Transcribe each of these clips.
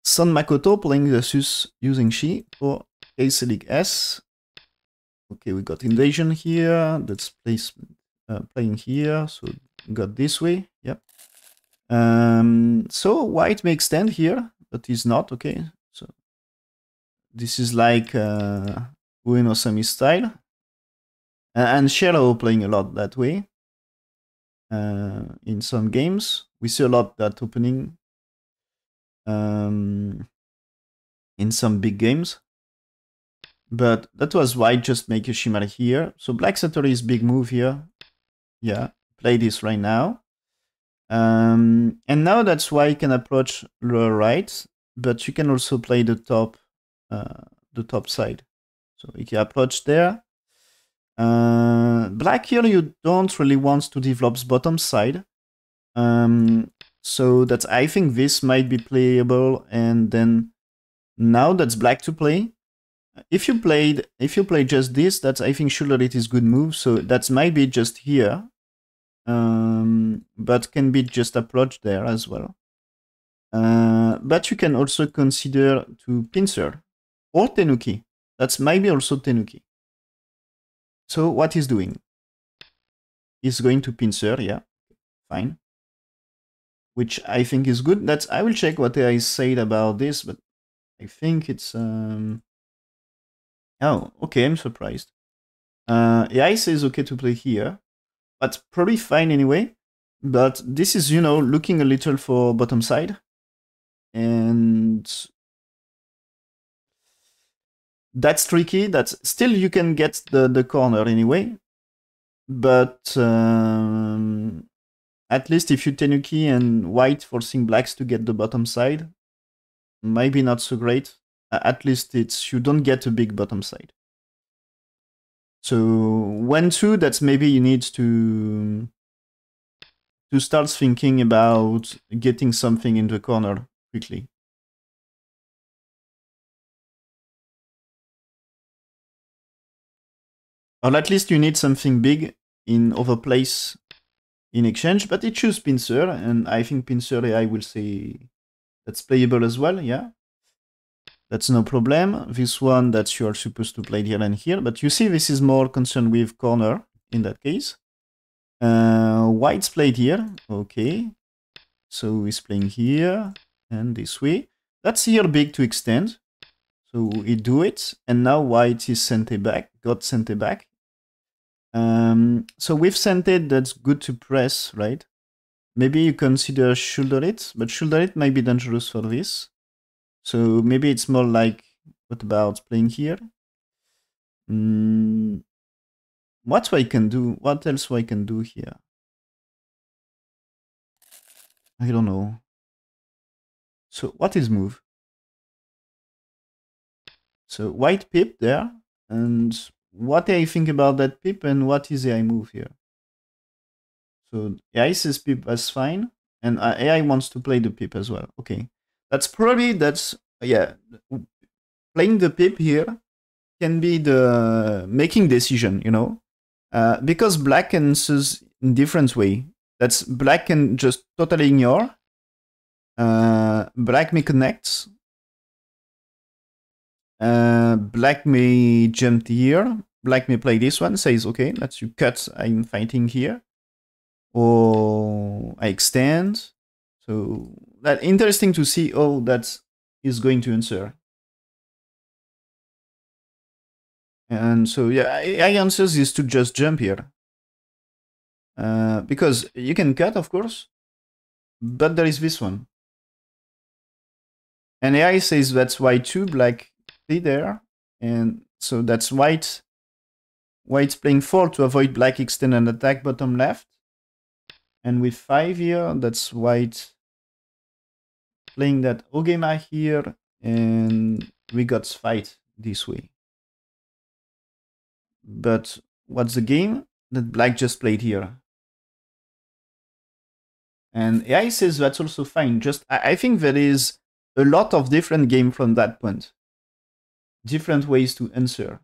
Son Makoto playing versus Zhengqi for Kisei S. Okay, we got invasion here. That's playing here. So we got this way. Yep. So white may extend here, but he's not. Okay. So this is like Uenosami style. And Shadow playing a lot that way. In some games, we see a lot that opening in some big games. But that was white just make a shimmer here. So black Satori is big move here. Yeah, play this right now. And now that's why you can approach lower right, but you can also play the top side. So you can approach there. Black here, you don't really want to develop bottom side. So that I think this might be playable, and then now that's black to play. If you play just this, that's I think shoulder it is good move. So that might be just here, but can be just approach there as well. But you can also consider to pincer or tenuki. That's maybe also tenuki. So what he's doing? He's going to pincer, yeah, fine. Which I think is good. That's I will check what I said about this, but I think it's oh, okay, I'm surprised. Yeah, he says okay to play here, but probably fine anyway. But this is, looking a little for bottom side, and that's tricky. That's still you can get the corner anyway, but at least if you tenuki and white forcing blacks to get the bottom side, maybe not so great. At least you don't get a big bottom side. So 1-2, that's maybe you need to start thinking about getting something in the corner quickly. Or at least you need something big in other place in exchange, but it choose pincer, and I think pincer I will say that's playable as well, yeah. That's no problem. This one that you are supposed to play here and here, but you see this is more concerned with corner in that case. White's played here, okay. So he's playing here and this way. That's here big to extend. So he do it, and now white is got sent back. So with scented, that's good to press, right? Maybe you consider shoulder it, but shoulder it might be dangerous for this. So maybe it's more like, what about playing here? What I can do? What else I can do here? I don't know. So what is move? So white pip there, and what I think about that pip and what is the I move here? So AI says pip as fine, and AI wants to play the pip as well. Okay, yeah. Playing the pip here can be the making decision, because black answers in different way. That's black can just totally ignore. Black may connect. Black may jump here. Black may play this one, says, okay, let's you cut, I'm fighting here. Or I extend. So that interesting to see how that is going to answer. And so yeah, I answers is to just jump here. Because you can cut, of course, but there is this one. And AI says that's white 2, black 3 there. And so that's white. White's playing 4 to avoid black extend and attack bottom left. And with 5 here, that's white playing that Ogema here. And we got fight this way. But what's the game? That black just played here. And AI says that's also fine. Just I think there is a lot of different game from that point. Different ways to answer.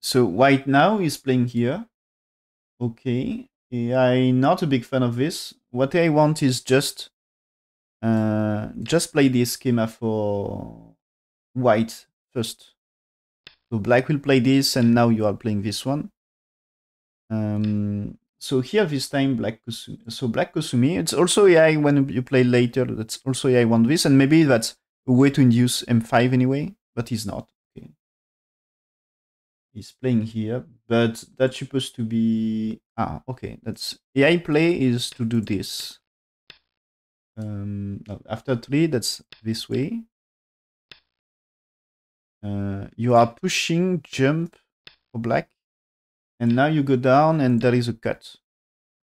So white now is playing here. Okay. I'm not a big fan of this. what I want is just play this schema for white first. So black will play this, and now you are playing this one. So here this time black Kusumi. So black Kusumi. It's also AI when you play later. That's also AI want this, and maybe that's a way to induce M5 anyway, but he's not. Okay. He's playing here, but that's supposed to be okay. That's AI play is to do this. After 3, that's this way. You are pushing jump for black, and now you go down, and there is a cut.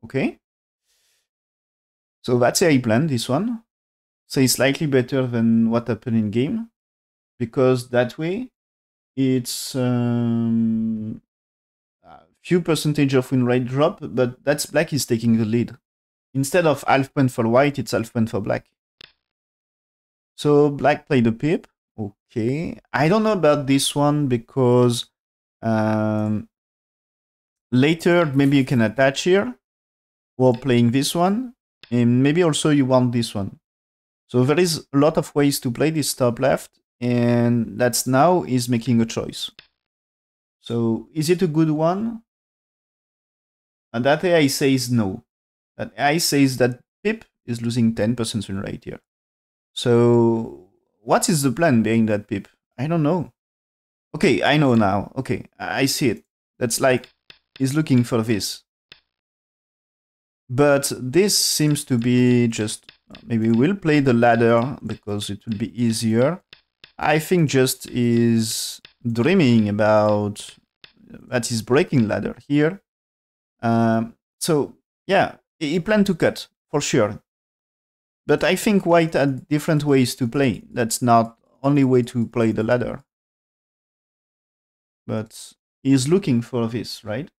Okay. So that's AI plan. This one. So it's slightly better than what happened in game, because that way it's few percentage of win rate drop, but that's black is taking the lead. Instead of half point for white, it's half point for black. So black played a pip. Okay, I don't know about this one because later maybe you can attach here while playing this one, and maybe also you want this one. So there is a lot of ways to play this top left, and that's now is making a choice. So is it a good one? And that AI says no. That AI says that pip is losing 10% win rate here. So what is the plan behind that pip? I don't know. Okay, I know now. Okay, I see it. That's like he's looking for this. But this seems to be just, maybe we'll play the ladder because it will be easier. I think just is dreaming about that he's breaking ladder here. So yeah, he planned to cut for sure. But I think white had different ways to play. That's not only way to play the ladder. But he's looking for this, right?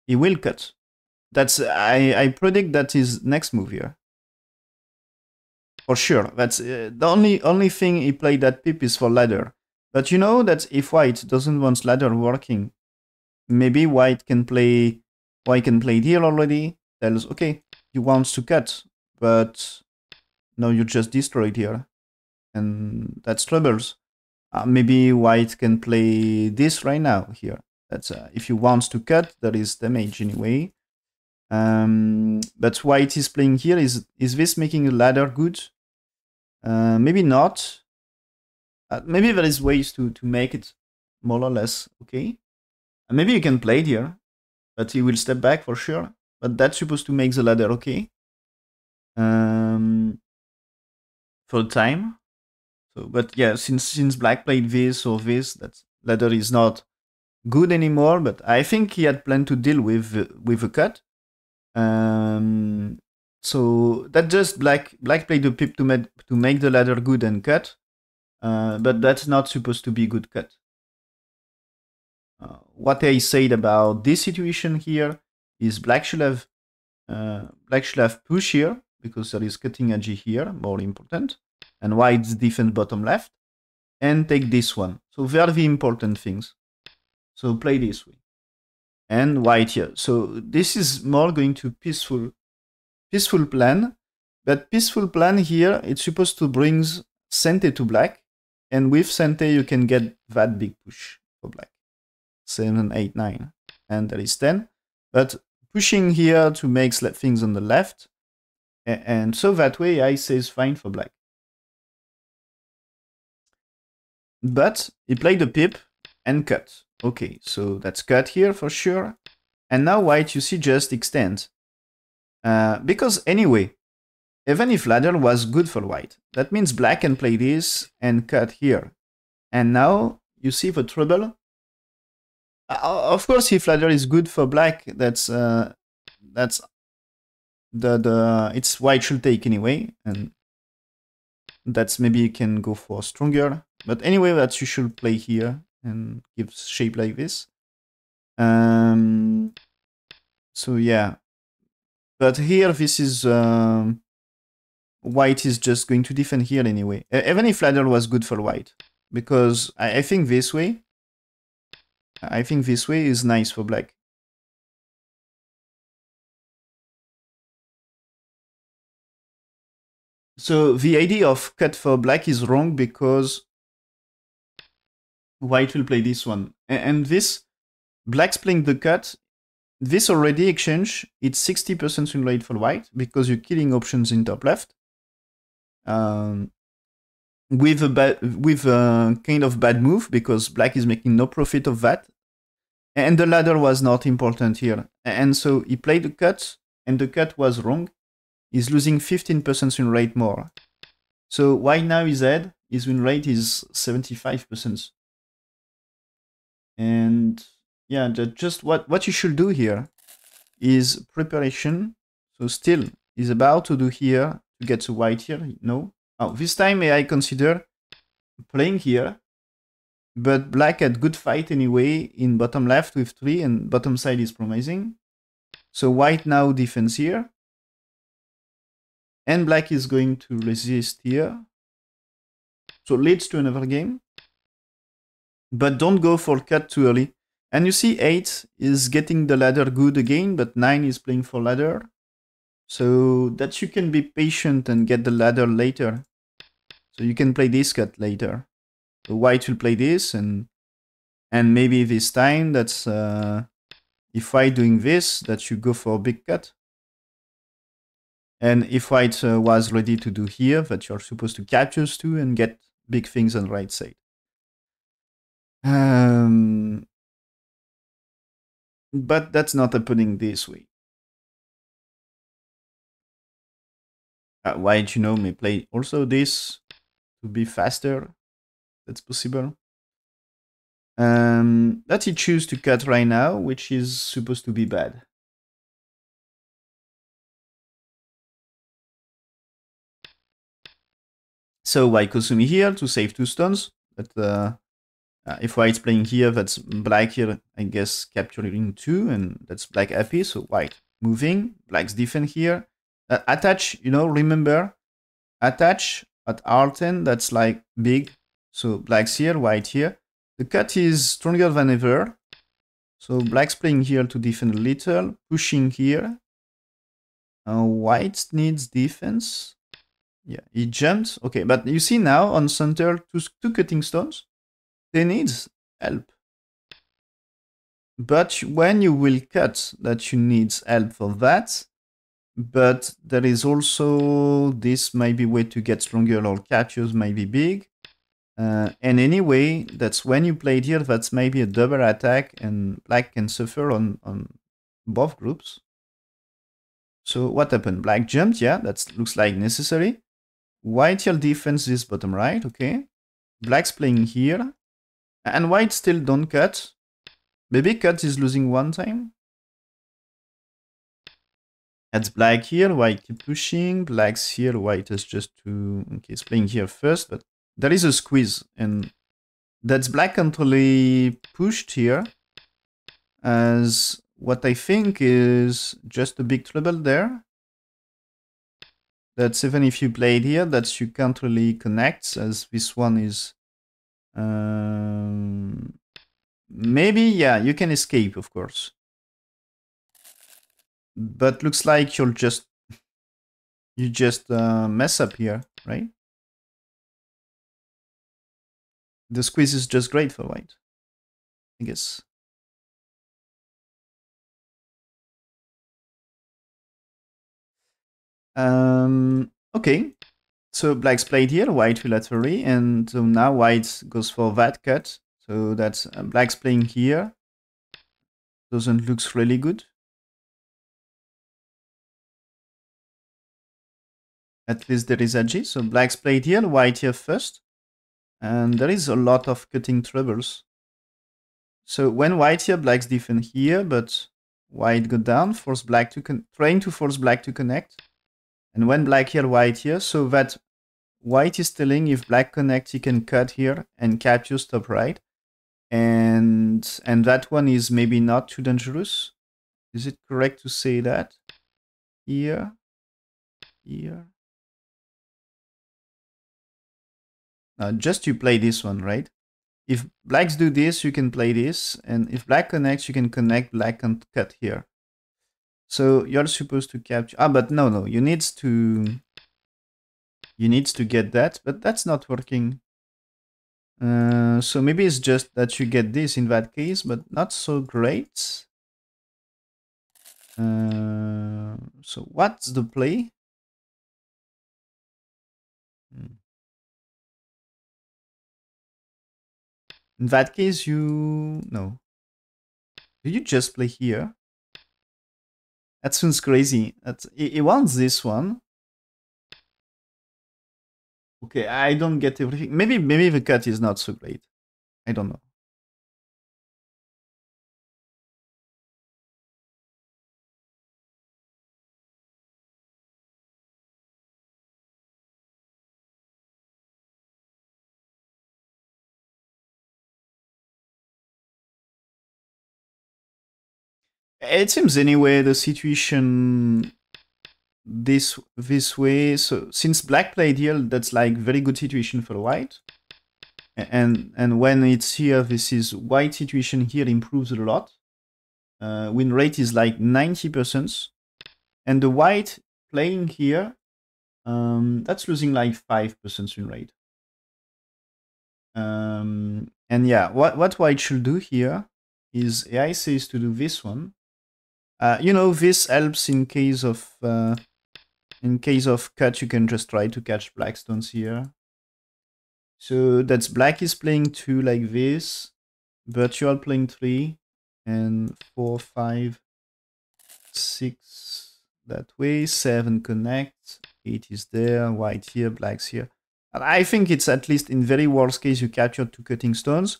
He will cut. That's I predict that his next move here. For sure. That's the only thing he played that pip is for ladder. But you know that if white doesn't want ladder working, maybe white can play here already. Tells okay, he wants to cut, but no, you just destroyed here, and that's troubles. Maybe white can play this right now here. That's if you want to cut, there is damage anyway. But white is playing here. Is this making a ladder good? Maybe not. Maybe there is ways to make it more or less okay. Maybe you can play it here, but he will step back for sure. But that's supposed to make the ladder okay. For the time. So, but yeah, since black played this or this, that ladder is not good anymore. But I think he had planned to deal with a cut. So that just black played the pip to make the ladder good and cut. But that's not supposed to be good cut. What I said about this situation here is black should have push here because there is cutting edge here, more important, and white's defense bottom left, and take this one. So they are the important things. So play this way, and white here. So this is more going to peaceful plan, but peaceful plan here it's supposed to bring Sente to black, and with Sente you can get that big push for black. 7, 8, 9, and there is 10. But pushing here to make things on the left, and so that way I say is fine for black. But he played a pip and cut. Okay, so that's cut here for sure. And now white, you see, just extend. Because anyway, even if ladder was good for white, that means black can play this and cut here. And now you see the trouble. Of course, if ladder is good for black, that's it's white should take anyway, and that's maybe you can go for stronger. But anyway, that you should play here and give shape like this. So yeah, but here this is white is just going to defend here anyway. Even if ladder was good for white, because I think this way. I think this way is nice for black. So the idea of cut for black is wrong because white will play this one. And this, black's playing the cut. This already exchange, it's 60% win rate for white because you're killing options in top left. With a kind of bad move because black is making no profit of that. And the ladder was not important here. And so he played the cut, and the cut was wrong. He's losing 15% win rate more. So white now is ahead. His win rate is 75%. And yeah, just what you should do here is preparation. So still is about to do here to get to white here. No. Oh, this time I consider playing here, but black had good fight anyway in bottom left with 3 and bottom side is promising. So white now defends here. And black is going to resist here. So leads to another game. But don't go for cut too early. And you see 8 is getting the ladder good again, but 9 is playing for ladder. So that you can be patient and get the ladder later. So you can play this cut later. So white will play this, and maybe this time that's if white doing this, that you go for a big cut. And if white was ready to do here, that you're supposed to capture too and get big things on the right side. But that's not happening this way. White, may play also this to be faster. That's possible. That he choose to cut right now, which is supposed to be bad. So white Kosumi here to save 2 stones. But if white's playing here, that's black here, I guess, capturing 2, and that's black happy. So white moving, black's defend here. Attach, remember, attach at R10, that's like big. So black's here, white here. The cut is stronger than ever. So black's playing here to defend a little, pushing here. White needs defense. Yeah, he jumped. Okay, but you see now on center, two cutting stones. They need help. But when you will cut, that you need help for that. But there is also this might be way to get stronger or captures might be big. And anyway, that's when you played here, that's maybe a double attack and black can suffer on both groups. So what happened? Black jumped, yeah, that looks like necessary. White here defends this bottom right, okay. Black's playing here. And white still don't cut. Maybe cut is losing 1 time. That's black here, white keep pushing. Black's here, white is just to... Okay, it's playing here first, but there is a squeeze. And that's black controlly pushed here. As what I think is just a big trouble there. That's even if you played here, that you can't really connect, as this one is... maybe, yeah, you can escape, of course. But looks like you just mess up here, right? The squeeze is just great for white, I guess. Okay. So black's played here, white bilaterally, and so now white goes for that cut. So that's black's playing here. Doesn't look really good. At least there is a G. So black's played here, white here first. And there is a lot of cutting troubles. So when white here, black's defend here, but white go down, force black to trying to force black to connect. And when black here, white here, so that white is telling if black connects, he can cut here and capture top right. And that one is maybe not too dangerous. Is it correct to say that? Here. Just you play this one, right? If blacks do this, you can play this. And if black connects, you can connect black and cut here. So you're supposed to capture... but no. You need to You need to get that, but that's not working. So maybe it's just that you get this in that case, but not so great. So what's the play? Hmm. In that case, you... No. Do you just play here? That sounds crazy. He wants this one. Okay, I don't get everything. Maybe the cut is not so great. I don't know. It seems anyway the situation this way. So since black played here, that's like very good situation for white. And when it's here, this is white situation here improves a lot. Win rate is like 90%. And the white playing here, that's losing like 5% win rate. And yeah, what white should do here is AI says to do this one. You know, this helps in case of cut. You can just try to catch black stones here. So that's black is playing 2 like this, virtual playing 3, and 4, 5, 6 that way, 7 connect, 8 is there, white here, black's here. And I think it's at least in very worst case you capture 2 cutting stones.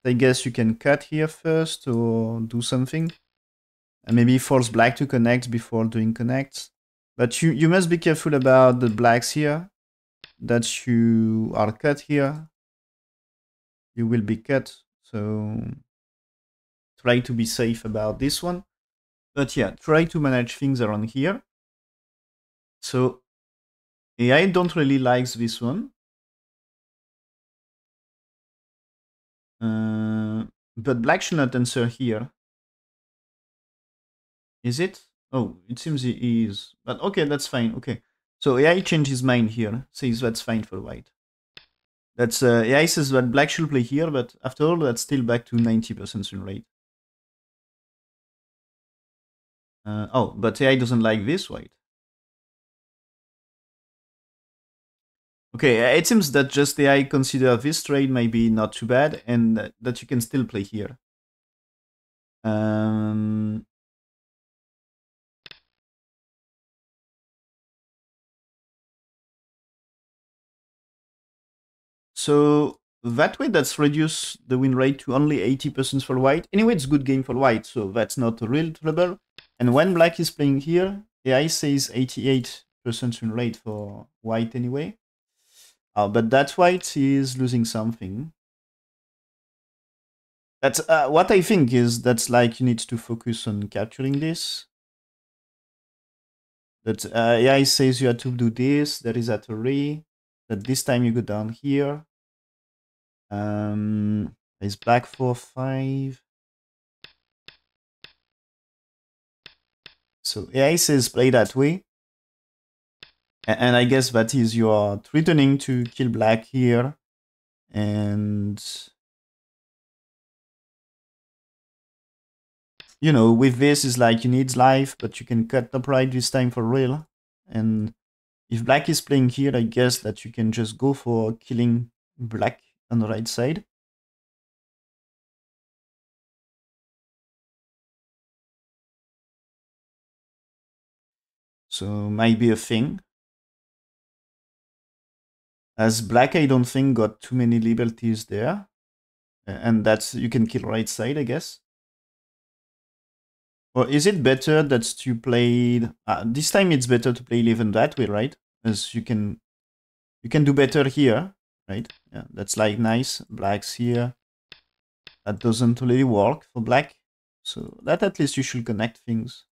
I guess you can cut here first or do something. And maybe force black to connect before doing connects. But you must be careful about the blacks here. That you are cut here. You will be cut. So try to be safe about this one. But yeah, try to manage things around here. So AI don't really like this one. But black should not answer here. Is it? Oh, it seems he is. But okay, that's fine. Okay. So AI changed his mind here. Says that's fine for white. That's AI says that black should play here, but after all, that's still back to 90% win rate. Oh, but AI doesn't like this white. Okay, it seems that just AI consider this trade maybe not too bad, and that you can still play here. So that way, that's reduced the win rate to only 80% for white. Anyway, it's good game for white, so that's not a real trouble. And when black is playing here, AI says 88% win rate for white anyway. But that white is losing something. That's what I think is that's like you need to focus on capturing this. That AI says you have to do this. There is at array. That this time you go down here. There's black 4, 5. So AI says play that way. And I guess that is you are threatening to kill black here. And you know, with this is like you need life, but you can cut top right this time for real. And if black is playing here, I guess that you can just go for killing black on the right side. So might be a thing. As black, I don't think got too many liberties there. And that's, you can kill right side, I guess. Or is it better that you played... this time it's better to play 11 that way, right? As you can do better here, right? Yeah, that's like nice. Black's here. That doesn't really work for black. So that at least you should connect things.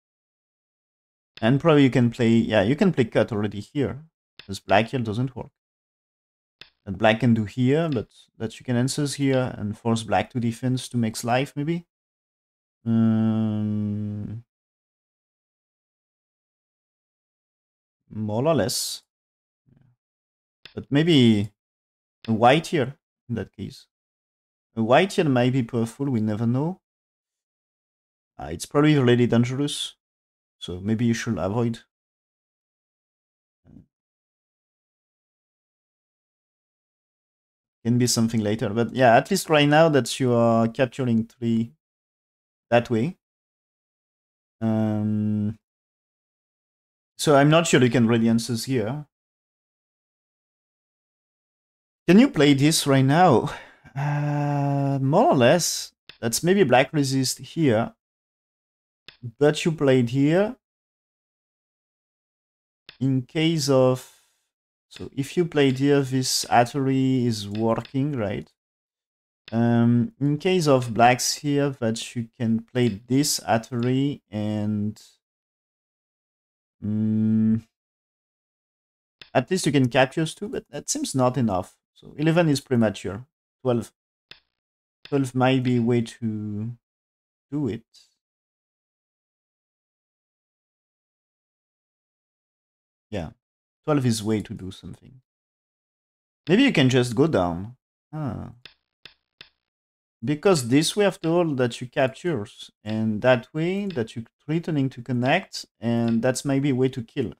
And probably you can play... Yeah, you can play cut already here. Because black here doesn't work. That black can do here, but that you can answers here and force black to defense to make life, maybe. More or less. But maybe a white here in that case. A white here might be powerful, we never know. It's probably really dangerous, so maybe you should avoid. Can be something later, but yeah, at least right now that you are capturing 3 that way. So I'm not sure you can ready answers here. Can you play this right now? More or less. That's maybe black resist here. But you played here. In case of... So if you played here, this Atari is working, right? In case of blacks here, that you can play this Atari and... at least you can capture 2, but that seems not enough. So 11 is premature. 12. 12 might be a way to do it. Yeah. 12 is way to do something. Maybe you can just go down. Because this way, after all, that you captures, and that way that you're returning to connect, and that's maybe a way to kill.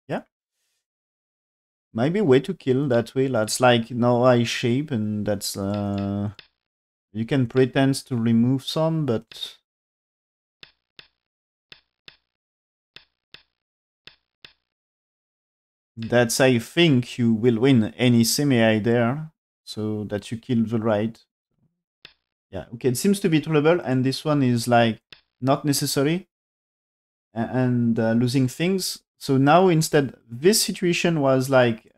Yeah? Maybe a way to kill that way. That's like no eye shape, and that's you can pretend to remove some, but that's, I think, you will win any semi-eye there, so that you kill the right. Yeah, okay, it seems to be trouble, and this one is like not necessary, and losing things. So now instead, this situation was like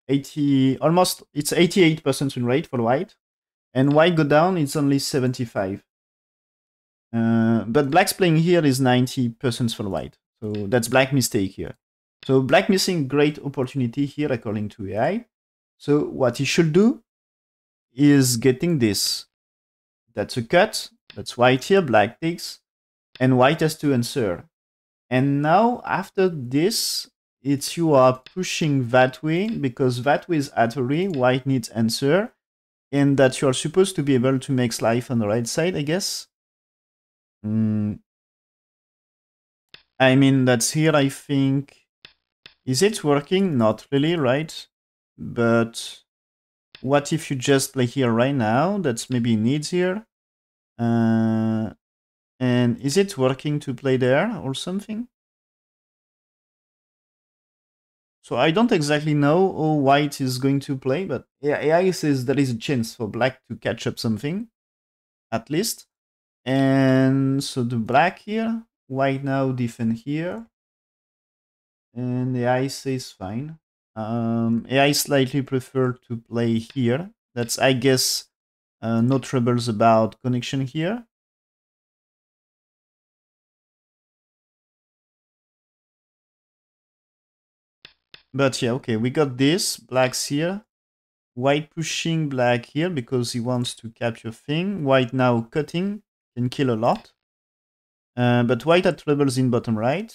80, almost, it's 88% win rate for white, and white go down, it's only 75. But black's playing here is 90% for white, so that's black mistake here. So black missing great opportunity here according to AI. So what he should do is getting this. That's a cut. That's white here, black takes, and white has to answer. And now after this, it's you are pushing that way because that way is Atari, white needs answer, and that you are supposed to be able to make life on the right side, I guess. I mean, that's here, I think. Is it working? Not really, right? But what if you just play here right now? That's maybe needs here. And is it working to play there or something? So I don't exactly know how white is going to play, but yeah, AI says there is a chance for black to catch up something, at least. And so the black here, white now defend here. And AI says fine. AI slightly prefer to play here. That's, I guess, no troubles about connection here. But yeah, okay, we got this. Black's here. White pushing black here because he wants to capture thing. White now cutting. Can kill a lot. But white had troubles in bottom right.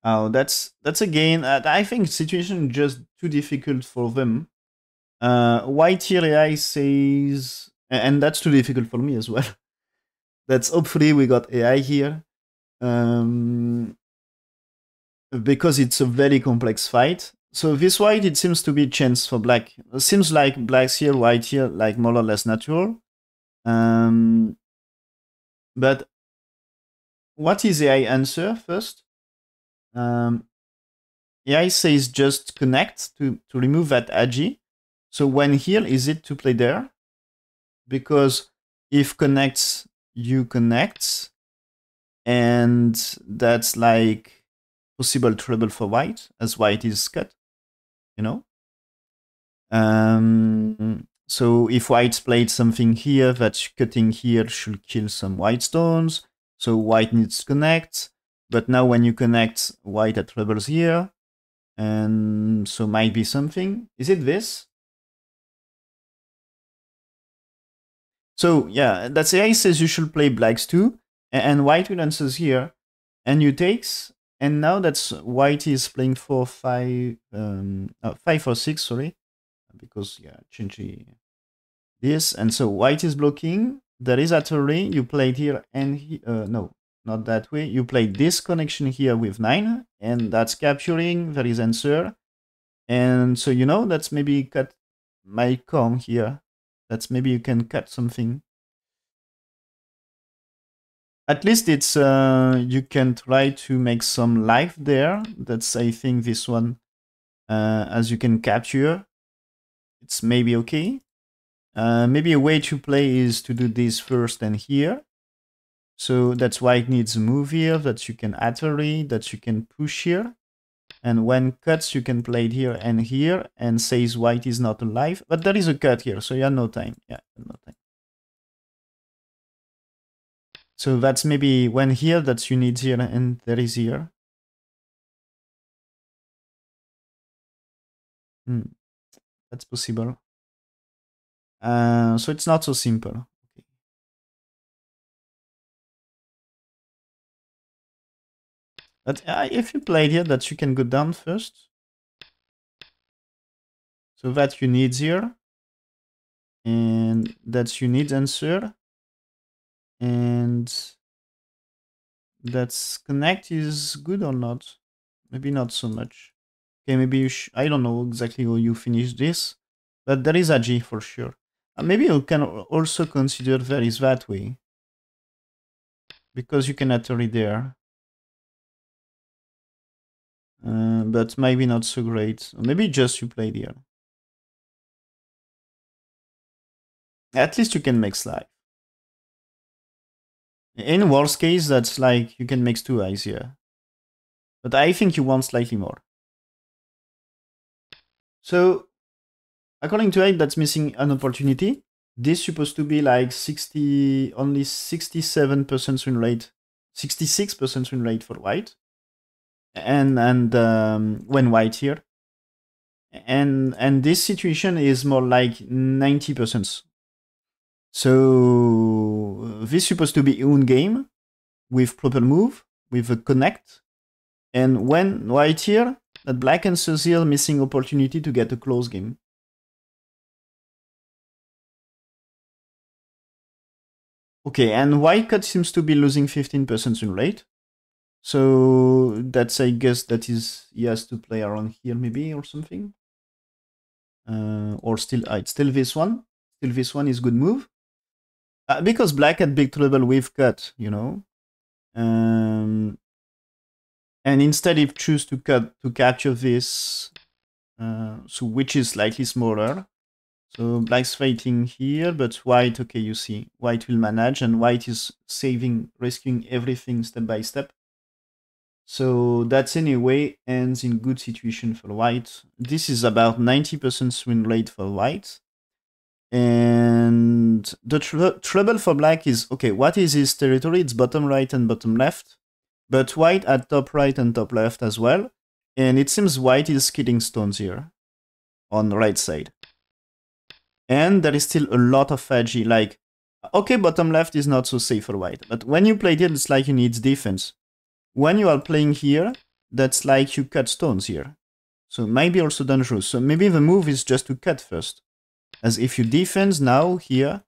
Oh, that's again, I think situation just too difficult for them. White here AI says, and that's too difficult for me as well. That's hopefully we got AI here. Because it's a very complex fight. So this white, it seems to be a chance for black. It seems like black's here, white here, like more or less natural. But what is AI answer first? AI says just connect to remove that agi. So when here, is it to play there? Because if connects, you connect. And that's like possible trouble for white, as white is cut, you know? So if white's played something here, that cutting here should kill some white stones. So white needs to connect. But now when you connect, white had troubles here. And so might be something. Is it this? So yeah, that's AI says you should play blacks too. and white will answer here, and you takes, and now that's white is playing 4-5, 5-4-6, sorry, because yeah, Zhengqi this, and so white is blocking. There is artillery. You played here and no, not that way. You played this connection here with 9, and that's capturing. There is answer, and so you know that's maybe cut my com here. That's maybe you can cut something. At least it's you can try to make some life there. That's I think this one, as you can capture, it's maybe okay. Maybe a way to play is to do this first and here. So that's why it needs a move here, that you can artillery, that you can push here. And when cuts, you can play it here and here, and says white is not alive. But there is a cut here, so you have no time. Yeah, no time. So that's maybe when here, that you need here, and there is here. That's possible. So it's not so simple. Okay. But if you played here, that you can go down first. So that you need here. And that you need answer. And that's connect is good or not? Maybe not so much. Okay, maybe you I don't know exactly how you finish this, but there is a G for sure. Maybe you can also consider there is that way, because you can iterate there. But maybe not so great. Maybe just you play here. At least you can make slide. In worst case, that's like you can make 2 eyes here. But I think you want slightly more. So, according to 8, that's missing an opportunity. This supposed to be like 60, only 67% win rate, 66% win rate for white. And when white here. And this situation is more like 90%. So this supposed to be own game with proper move, with a connect. And when white here, that black and here missing opportunity to get a close game. Okay, and white cut seems to be losing 15% win rate. So that's, I guess, that is, he has to play around here maybe or something. Or still, it's still this one. Still this one is good move. Because black had big trouble with cut, you know. And instead if choose to cut to capture this, so which is slightly smaller. So black's fighting here, but white, okay, you see, white will manage, and white is saving, rescuing everything step by step. So that's anyway ends in good situation for white. This is about 90% win rate for white. And the trouble for black is, okay, what is his territory? It's bottom right and bottom left. But white at top right and top left as well. And it seems white is killing stones here on the right side. And there is still a lot of fudgy, like, okay, bottom left is not so safe for white. But when you play it, it's like you need defense. When you are playing here, that's like you cut stones here. So maybe also dangerous. So maybe the move is just to cut first. As if you defense now here,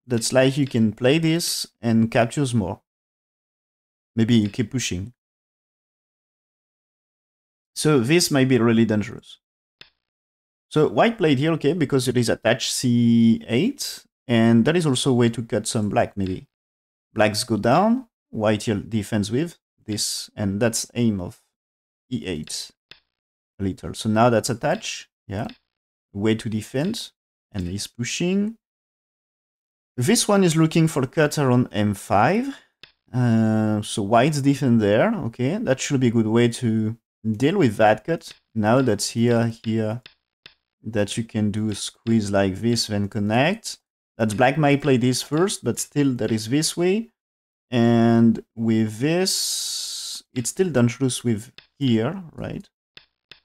that's like you can play this and captures more. Maybe you keep pushing. So this might be really dangerous. So white played here, okay, because it is attached C8. And that is also a way to cut some black, maybe. Blacks go down, white here defends with this, and that's aim of E8 a little. So now that's attached, yeah. Way to defend, and he's pushing. This one is looking for cut around M5. So white's defend there, okay. That should be a good way to deal with that cut. Now that's here, that you can do a squeeze like this, then connect. That's black might play this first, but still there is this way. And with this, it's still dangerous with here, right?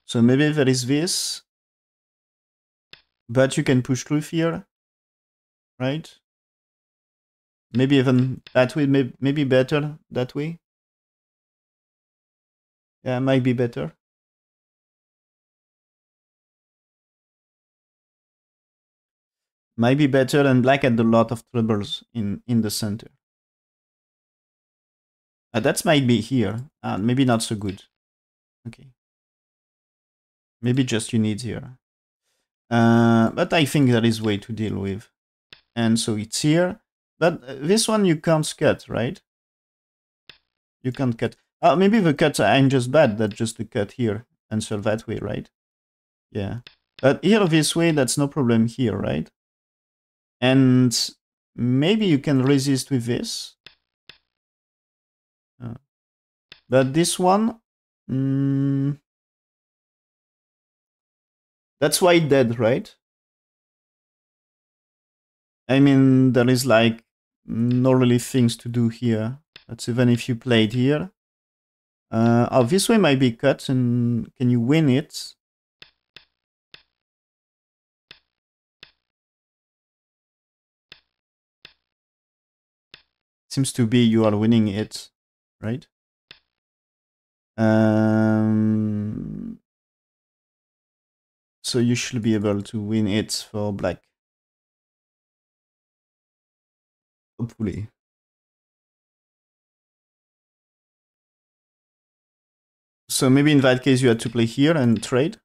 So maybe there is this, but you can push through here, right? Maybe even that way, maybe better that way. Yeah, might be better. Might be better, and black had a lot of troubles in the center. That might be here. Maybe not so good. Okay. Maybe just you need here. But I think there is way to deal with. And so it's here. But this one you can't cut, right? You can't cut. Maybe the cuts aren't just bad. That's just the cut here. Answer that way, right? Yeah. But here this way, that's no problem here, right? And maybe you can resist with this. But this one... that's white dead, right? I mean, there is like no really things to do here. That's even if you played here. This way might be cut, and can you win it? Seems to be you are winning it, right? So you should be able to win it for black. Hopefully. So maybe in that case you had to play here and trade.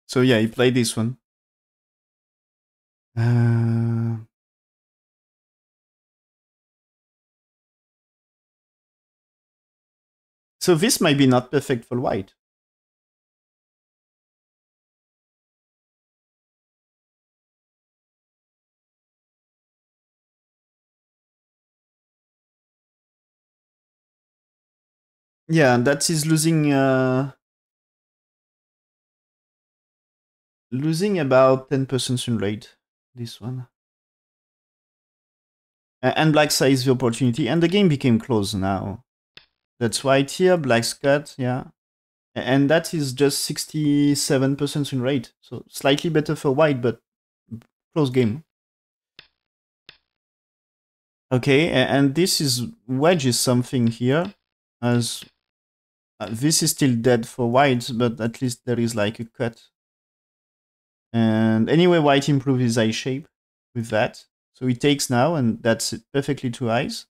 So yeah, he played this one. So this might be not perfect for white. Yeah, that is losing losing about 10% win rate, this one. And black seized the opportunity, and the game became close now. That's white here, black's cut, yeah. And that is just 67% win rate. So slightly better for white, but close game. Okay, and this is wedge is something here, as this is still dead for white, but at least there is like a cut. And anyway, white improved his eye shape with that. So he takes now, and that's perfectly two eyes.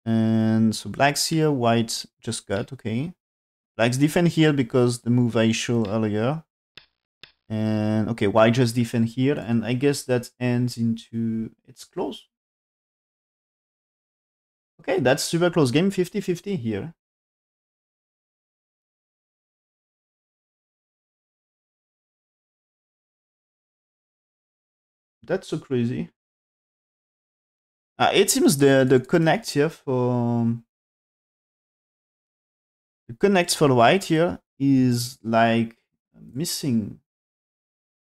And so black's here, white just got, okay. Black's defend here because the move I showed earlier. And okay, white just defend here, and I guess that ends into... it's close. Okay, that's super close game, 50-50 here. That's so crazy. It seems the connect here for... the connect for white here is like missing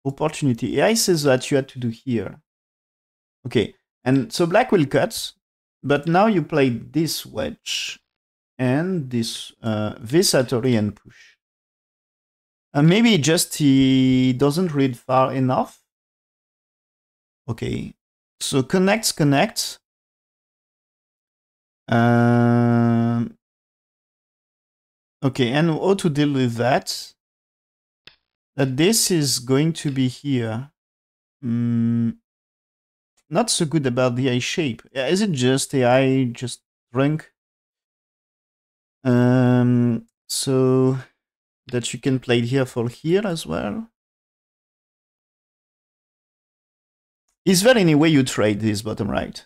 opportunity. AI says that you had to do here. Okay, and so black will cut, but now you play this wedge and this Atari and push. Maybe just he doesn't read far enough. Okay, so connect. Okay, and how to deal with that? That this is going to be here. Not so good about the eye shape. Is it just the eye just drunk? So that you can play it here for here as well. Is there any way you trade this bottom right?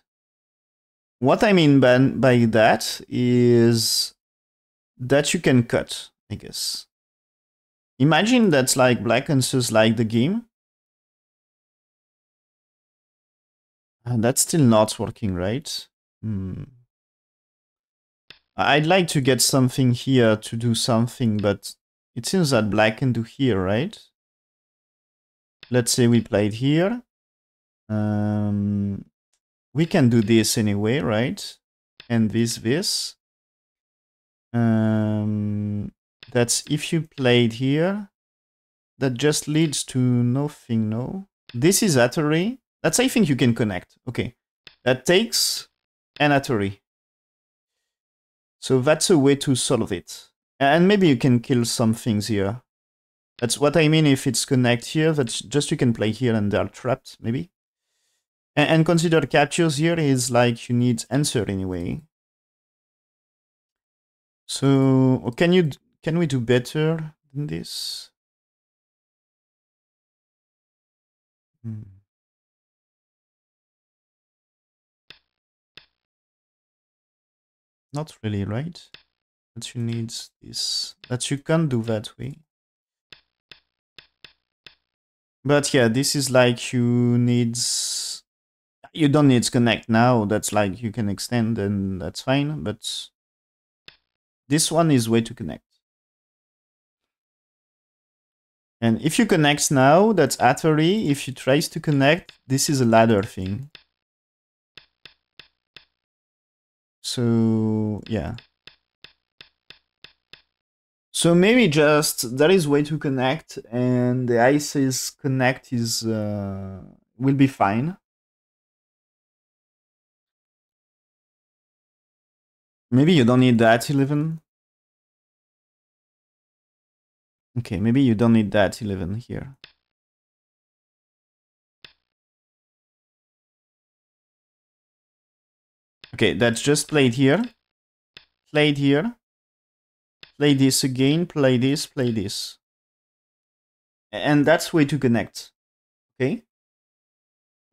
What I mean by that is that you can cut, I guess. Imagine that's like black answers like the game. And that's still not working, right? I'd like to get something here to do something, but it seems that black can do here, right? Let's say we played here. We can do this anyway, right? And this. That's if you played here. That just leads to nothing, no? This is Atari. That's, I think you can connect. Okay. That takes an Atari. So that's a way to solve it. And maybe you can kill some things here. That's what I mean if it's connect here. That's just you can play here and they're trapped, maybe. And consider captures here is like you need answer anyway. So can we do better than this? Not really, right? That you need this. That you can't do that way. But yeah, this is like you don't need connect now. That's like you can extend and that's fine. But this one is way to connect. And if you connect now, that's Atari. If you tries to connect, this is a ladder thing. So yeah. So maybe just there is way to connect, and the ICE's connect is will be fine. Maybe you don't need that 11. Okay, maybe you don't need that 11 here. Okay, that's just played here. Played here. Play this again, play this, play this. And that's way to connect. Okay?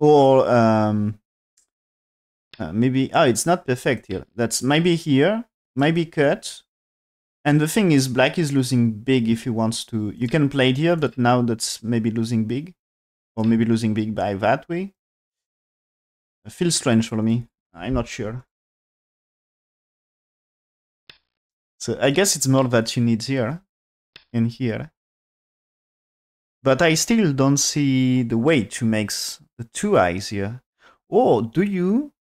Or maybe, it's not perfect here. That's maybe here, maybe cut. And the thing is, black is losing big if he wants to. You can play it here, but now that's maybe losing big. Or maybe losing big by that way. It feels strange for me. I'm not sure. So I guess it's more that you need here and here. But I still don't see the way to make the two eyes here. Oh, do you?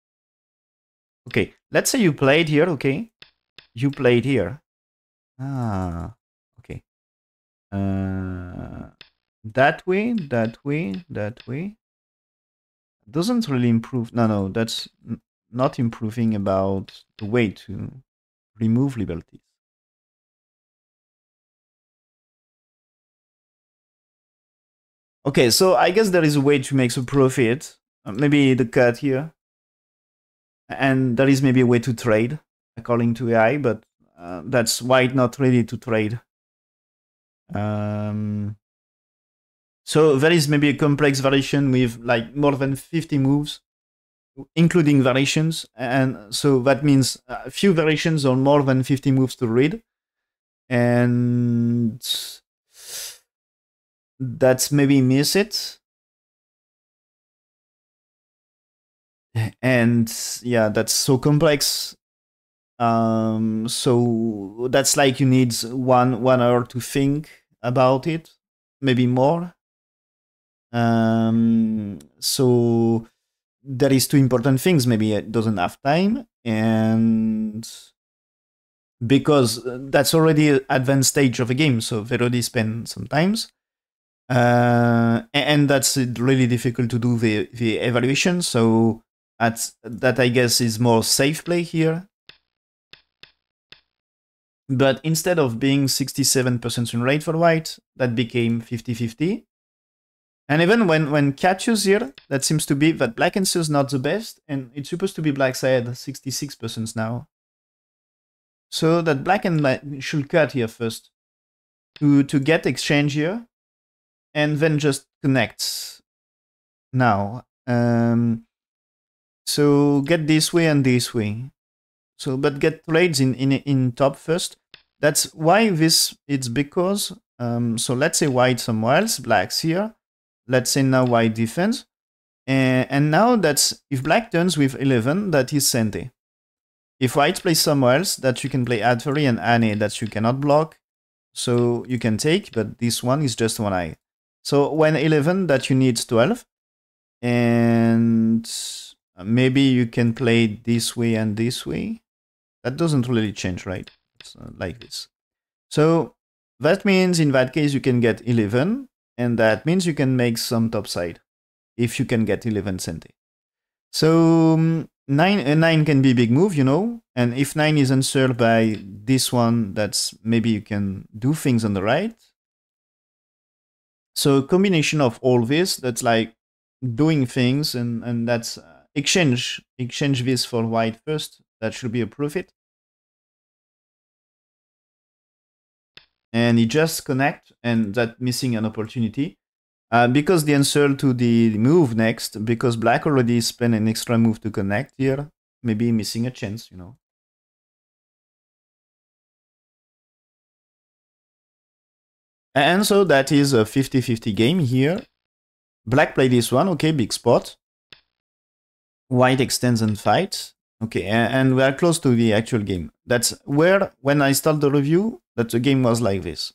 Okay, let's say you played here, okay? You played here. Ah, okay. That way, that way, that way. Doesn't really improve. No, that's not improving about the way to remove liberties. Okay, so I guess there is a way to make a profit. Maybe the cut here. And there is maybe a way to trade, according to AI, but that's white not ready to trade. So there is maybe a complex variation with like more than 50 moves, including variations. And so that means a few variations or more than 50 moves to read. And that's maybe miss it. And yeah, that's so complex. So that's like you need 1 hour to think about it, maybe more. So there is two important things. Maybe it doesn't have time, and because that's already an advanced stage of a game, so they already spend some times. And that's really difficult to do the evaluation. So that I guess is more safe play here. But instead of being 67% win rate for white, that became 50-50. And even when catches here, that seems to be that black answer is not the best, and it's supposed to be black side 66% now. So that black and white should cut here first to get exchange here, and then just connect now. So get this way and this way. So but get trades in top first. That's why this. It's because so let's say white somewhere else, black's here. Let's say now white defends. And now that's, if black turns with 11, that is Sente. If white plays somewhere else, that you can play Advery and Ane, that you cannot block. So you can take, but this one is just one eye. So when 11, that you need 12. And maybe you can play this way and this way. That doesn't really change, right? It's like this. So that means in that case you can get 11. And that means you can make some topside. if you can get 11 centi. So 9 can be a big move, you know, and if 9 is answered by this one, that's maybe you can do things on the right. So a combination of all this, that's like doing things, and that's exchange this for white first. That should be a profit. And he just connect, and that missing an opportunity. Because the answer to the move next, because black already spent an extra move to connect here, maybe missing a chance, you know. And so that is a 50-50 game here. Black play this one, okay, big spot. White extends and fights. Okay, and we are close to the actual game. That's where, when I start the review, that the game was like this.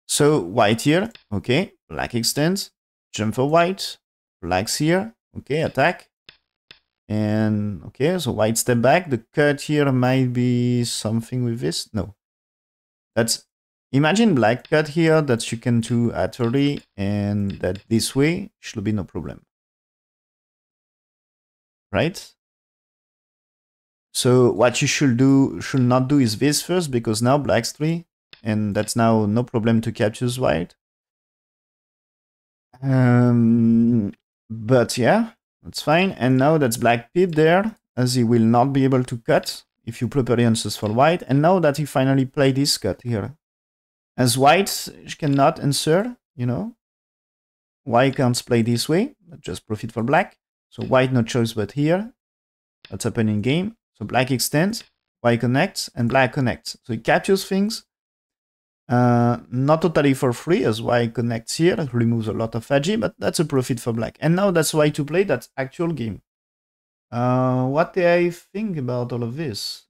So white here, okay, black extends, jump for white, black's here, okay, attack. And okay, so white step back. The cut here might be something with this. No, that's, imagine black cut here that you can do at early, and that this way should be no problem, right? So what you should not do is this first, because now black's 3, and that's now no problem to capture white. But yeah, that's fine. And now that's black pip there, as he will not be able to cut if you properly answers for white. And now that he finally played this cut here, as white cannot answer, you know, white can't play this way, just profit for black. So white no choice but here. That's happening in game. So black extends, white connects, and black connects. So it captures things. Not totally for free, as white connects here. It removes a lot of agi, but that's a profit for black. And now that's why to play that actual game. What do I think about all of this?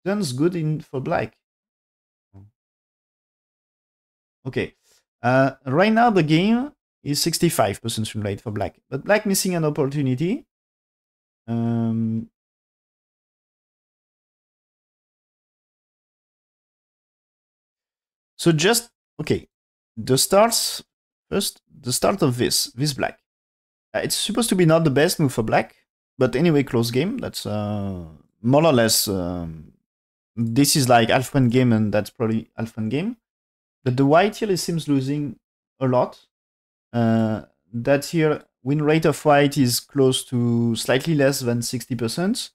Turns good for black. Okay. Right now the game is 65% win rate for black, but black missing an opportunity. So just, okay, the start of this black. It's supposed to be not the best move for black, but anyway, close game. That's more or less, this is like half one game, and that's probably half one game. But the white here seems losing a lot. That here, win rate of white is close to slightly less than 60%.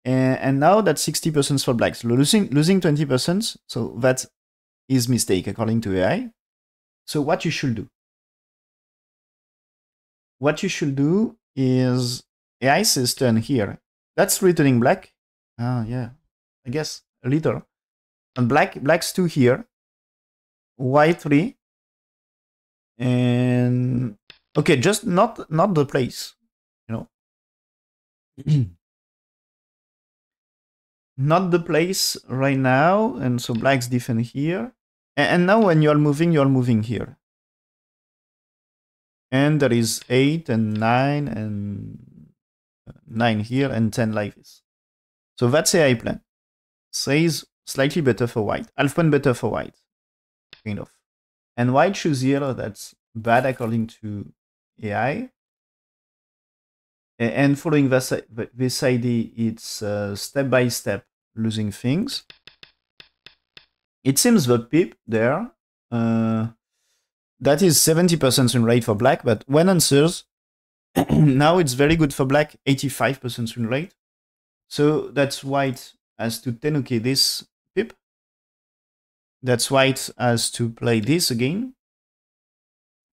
And now that's 60% for black. So losing 20%. So that is mistake according to AI. So what you should do? What you should do is AI says turn here. That's returning black. Yeah, I guess a little. And black's 2 here. White 3. And okay, just not the place, you know. Not the place right now, and so black's different here. And now when you're moving here. And there is 8 and 9 and 9 here and 10 like this. So that's AI plan. Says slightly better for white. Half one better for white. Kind of. And white choose here, that's bad according to AI. And following this ID, it's step by step losing things. It seems the pip there, that is 70% win rate for black, but when answers, now it's very good for black, 85% win rate. So that's white has to 10, okay, this pip. That's white has to play this again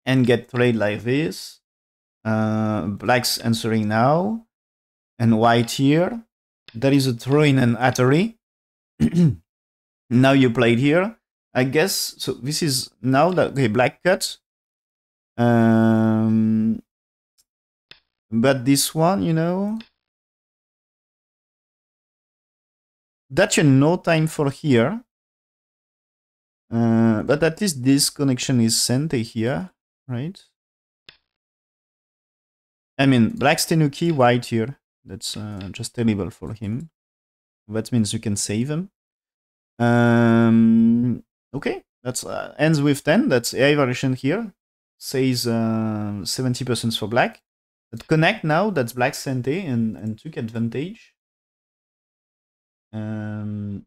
and get trade like this. Black's answering now, and white here. There is a throw-in and atari. Now you played here. I guess, so this is now that, okay, black cut. But this one, you know, that you no time for here. But at least this connection is sent here, right? I mean, black's tenuki, white here. That's just terrible for him. That means you can save him. Okay, that's ends with 10. That's AI variation here. says 70% for black. But connect now, that's black sente and took advantage. Okay,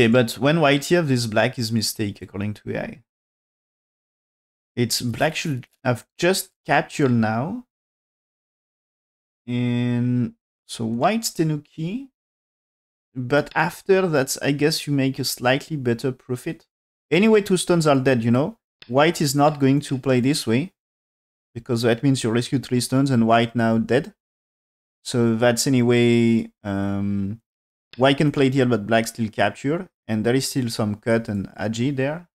but when white here, this black is mistake according to AI. It's black should have just captured now. And so white's Tenuki. But after that, I guess you make a slightly better profit. Anyway, 2 stones are dead, you know. White is not going to play this way, because that means you rescue 3 stones and white now dead. So that's anyway, white can play it here, but black still capture. And there is still some cut and agi there.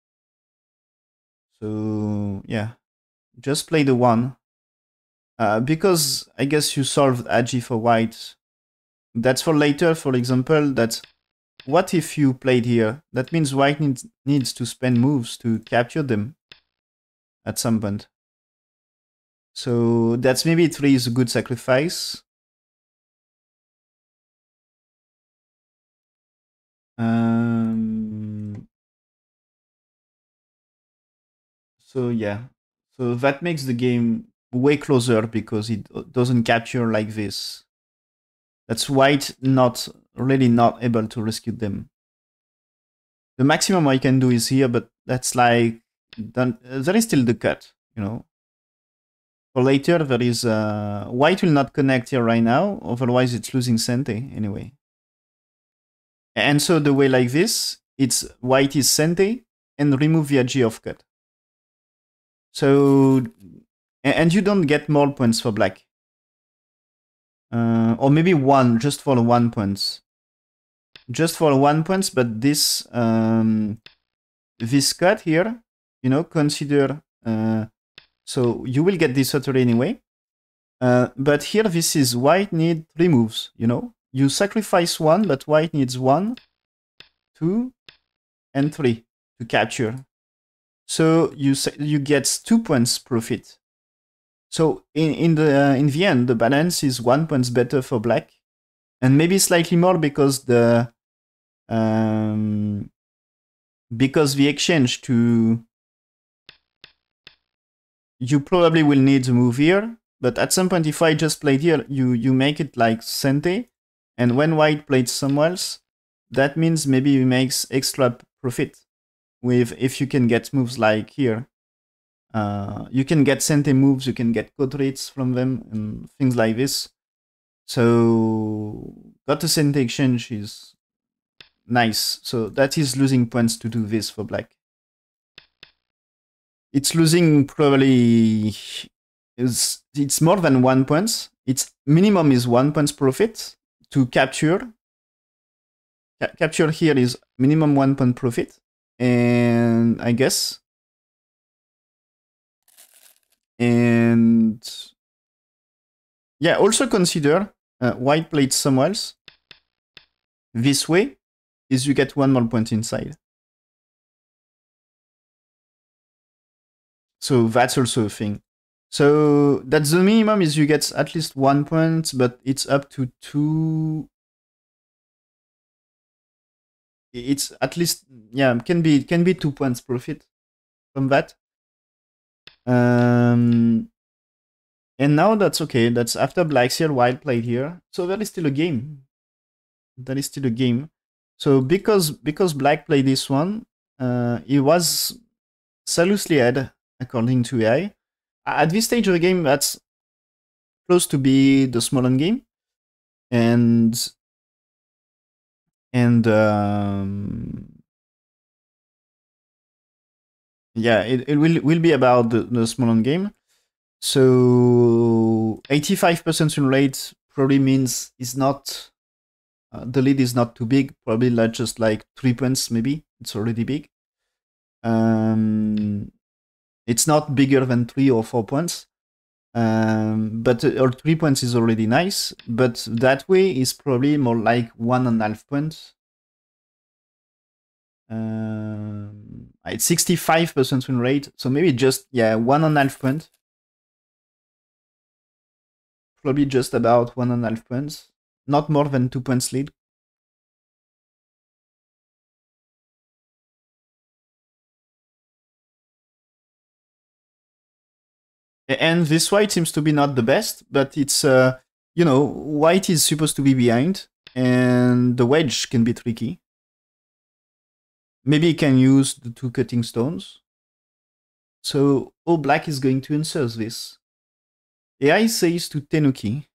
So yeah, just play the 1. Because I guess you solved agi for white. That's for later, for example, that's what if you played here? That means white needs to spend moves to capture them at some point. So that's maybe 3 is a good sacrifice. So yeah, so that makes the game way closer because it doesn't capture like this. That's white really not able to rescue them. The maximum I can do is here, but that's like, there is still the cut, you know. For later, there is, white will not connect here right now, otherwise it's losing Sente anyway. And so the way like this, it's white is Sente and remove the agi of cut. So, and you don't get more points for black. Or maybe 1, just for the 1 points. Just for 1 points, but this, this cut here, you know, consider, so you will get this other anyway. But here, this is white need 3 moves, you know? You sacrifice 1, but white needs 1, 2, and 3 to capture. So you get 2 points profit. So in the end, the balance is 1 point better for black, and maybe slightly more because the exchange to, you probably will need to move here. But at some point, if I just played here, you make it like Sente, and when white played somewhere else, that means maybe he makes extra profit with, if you can get moves like here. You can get Sente moves, you can get code rates from them, and things like this. So got a Sente exchange is nice. So that is losing points to do this for black. It's losing probably, it's more than 1 point. Its minimum is 1 point profit to capture. Capture here is minimum 1 point profit. And I guess. And yeah, also consider white played somewhere else. This way is you get 1 more point inside. So that's also a thing. So that's the minimum, is you get at least 1 point, but it's up to 2. It's at least, yeah, can be 2 points profit from that. And now that's okay. That's after black's here, white played here. So there is still a game. There is still a game. So because black played this one, he was seriously ahead according to AI. At this stage of the game, that's close to be the small end game, and yeah, it will be about the small end game. So 85% win rate probably means it's not, the lead is not too big. Probably like just like 3 points, maybe it's already big. It's not bigger than 3 or 4 points. But or 3 points is already nice, but that way is probably more like 1.5 points. It's 65% win rate, so maybe just, yeah, 1.5 points. Probably just about 1.5 points, not more than 2 points lead. And this white seems to be not the best, but it's, you know, white is supposed to be behind, and the wedge can be tricky. Maybe you can use the 2 cutting stones. So all black is going to answer this. AI says to Tenuki.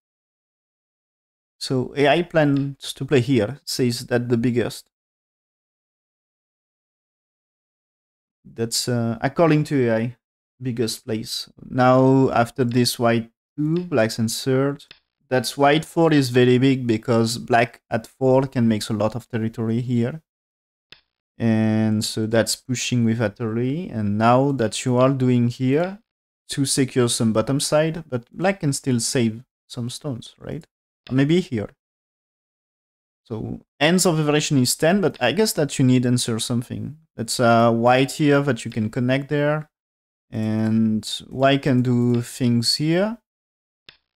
So AI plans to play here, says that the biggest. That's according to AI, biggest place. Now after this white 2, black's in third. That's white 4 is very big because black at 4 can make a lot of territory here. And so that's pushing with Atari. And now that you are doing here to secure some bottom side, but black can still save some stones, right? Or maybe here. So ends of variation is 10, but I guess that you need answer something. That's white here that you can connect there. And white can do things here,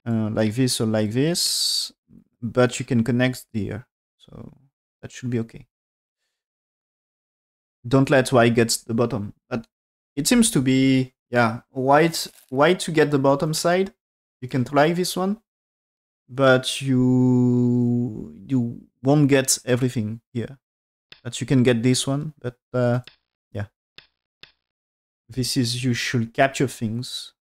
like this or like this, but you can connect here. So that should be okay. Don't let white get the bottom. But it seems to be, yeah, white to get the bottom side. You can try this one, but you won't get everything here. But you can get this one, but yeah. This is, you should capture things.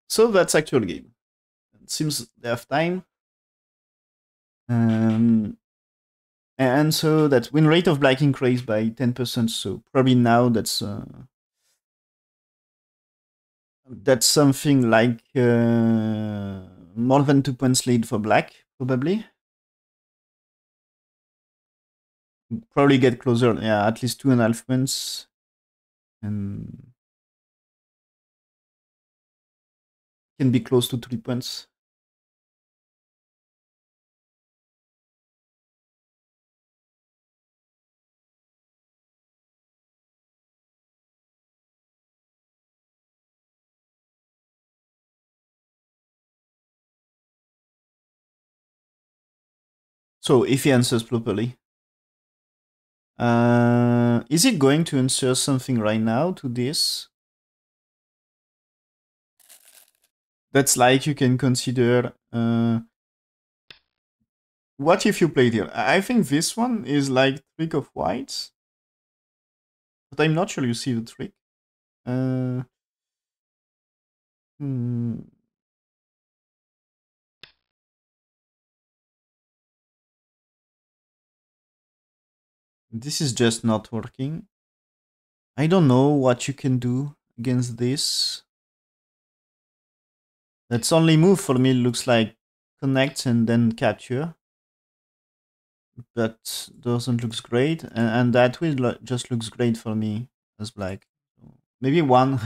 So that's actual game. It seems they have time. And so that win rate of black increased by 10%. So probably now that's something like more than 2 points lead for black, probably. Probably get closer, yeah, at least 2.5 points. And can be close to 3 points. So if he answers properly. Is it going to answer something right now to this? That's like you can consider... what if you played here? I think this one is like trick of whites. But I'm not sure you see the trick. This is just not working. I don't know what you can do against this. That's only move for me looks like connect and then capture. That doesn't look great. And that way just looks great for me as black. Maybe one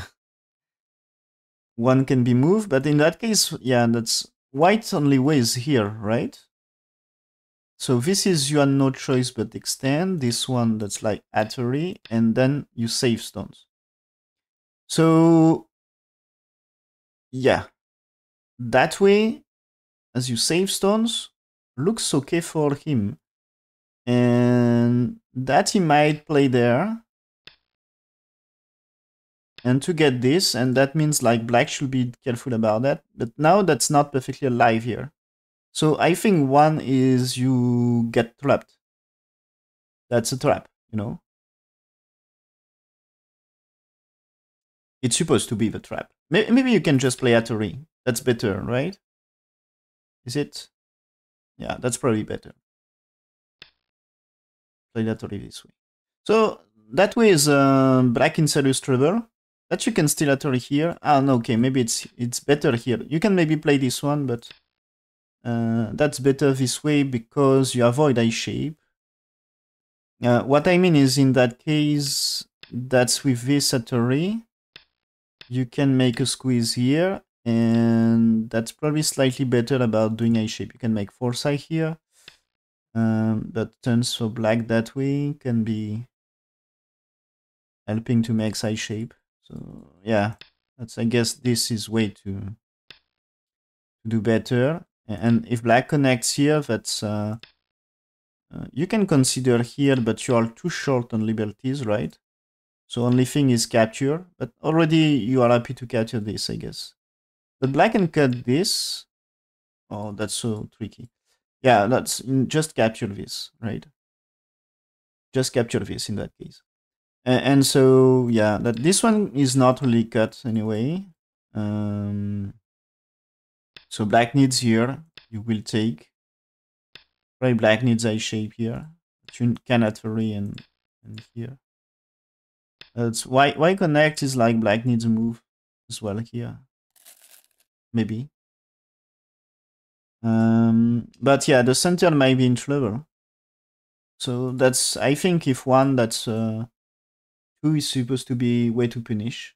one can be moved, but in that case, yeah, that's white's only way is here, right? So this is you have no choice but extend. This one that's like Atari, and then you save stones. So yeah, that way, as you save stones, looks okay for him. And that he might play there. And to get this, and that means like black should be careful about that. But now that's not perfectly alive here. So I think one is you get trapped. That's a trap, you know? It's supposed to be the trap. Maybe you can just play Atari. That's better, right? Is it? Yeah, that's probably better. Play Atari this way. So that way is black in serious trouble. That you can still Atari here. Ah, no, okay, maybe it's better here. You can maybe play this one, but that's better this way because you avoid eye shape. What I mean is in that case, that's with this Atari. You can make a squeeze here, and that's probably slightly better about doing eye shape. You can make foresight here. But turns for black that way can be helping to make eye shape. So yeah, that's, I guess this is way too do better. And if black connects here, that's you can consider here, but you are too short on liberties, right? So only thing is capture, but already you are happy to capture this, I guess. But black can cut this. Oh, that's so tricky. Yeah, that's just capture this, right? Just capture this in that case. And so yeah, that this one is not really cut anyway. So black needs here. You will take. Right, black needs a shape here. You cannot vary and here. That's why connect is like black needs a move as well here. Maybe. But yeah, the center might be in trouble. So that's, I think, if one that's 2 is supposed to be way to punish.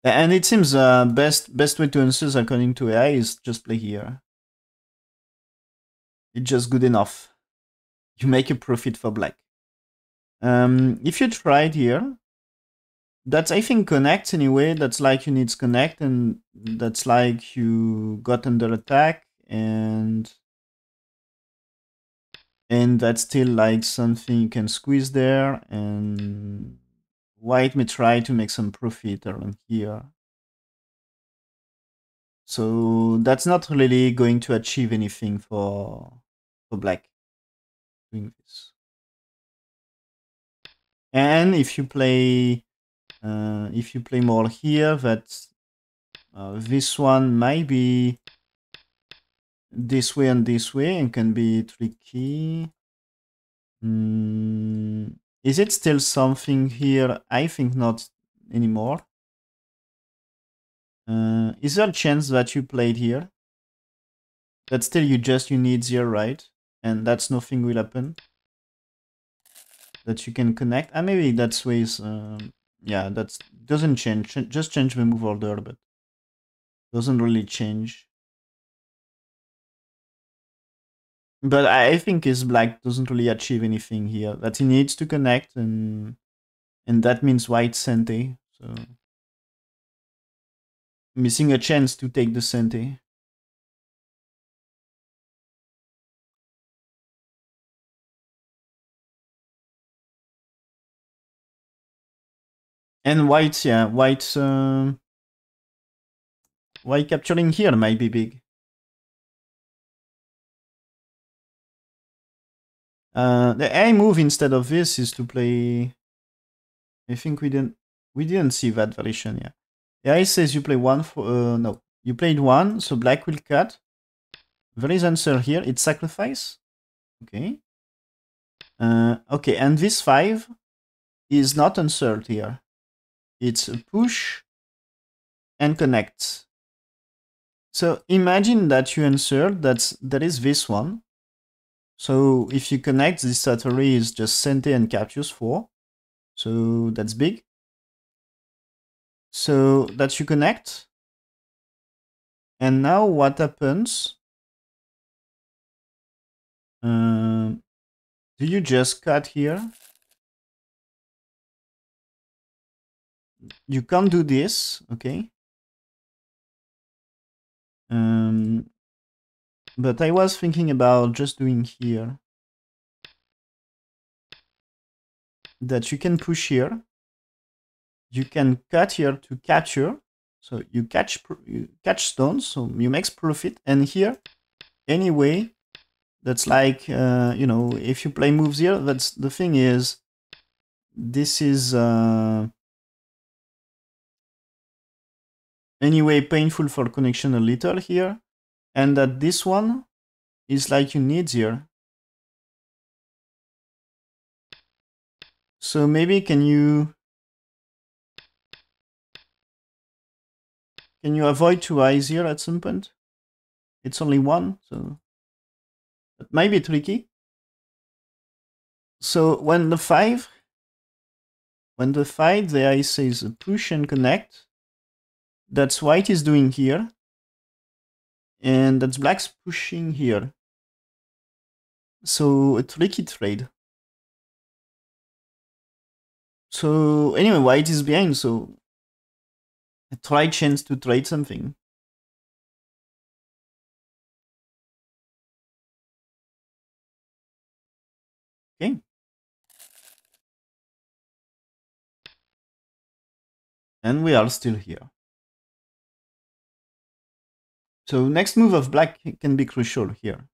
And it seems best way to answer according to AI is just play here. It's just good enough. You make a profit for black. If you tried here, that's, I think, connect anyway. That's like you need connect, and that's like you got under attack, and that's still like something you can squeeze there, and white may try to make some profit around here. So that's not really going to achieve anything for black doing this. And if you play more here, that this one might be this way and this way and can be tricky. Is it still something here? I think not anymore. Is there a chance that you played here? That still you need 0, right? And that's nothing will happen. That you can connect. And maybe that's ways. Yeah, that doesn't change. Just change the move order, but doesn't really change. But I think his black doesn't really achieve anything here. That he needs to connect, and that means white sente. So missing a chance to take the sente. And white, yeah, white capturing here might be big. The A move instead of this is to play. I think we didn't see that variation. Yeah, AI says you play one for no, you played one, so black will cut. There is answer here. It's sacrifice. Okay. Okay, and this 5 is not answered here. It's a push and connect. So imagine that you insert that is this one. So if you connect, this Satori is just sente and captures 4. So that's big. So that you connect. And now what happens? Do you just cut here? You can't do this, okay? But I was thinking about just doing here. That you can push here. You can cut here to capture. So you catch stones, so you make profit. And here, anyway, that's like, you know, if you play moves here, that's the thing is, this is anyway painful for connection a little here. And that this one is like you need here. So maybe can you avoid 2 eyes here at some point? It's only 1, so that might be tricky. So when the 5, the eye says push and connect, that's white is doing here, and that's black's pushing here. So a tricky trade. So anyway, white is behind, so try chance to trade something. Okay. And we are still here. So next move of black can be crucial here.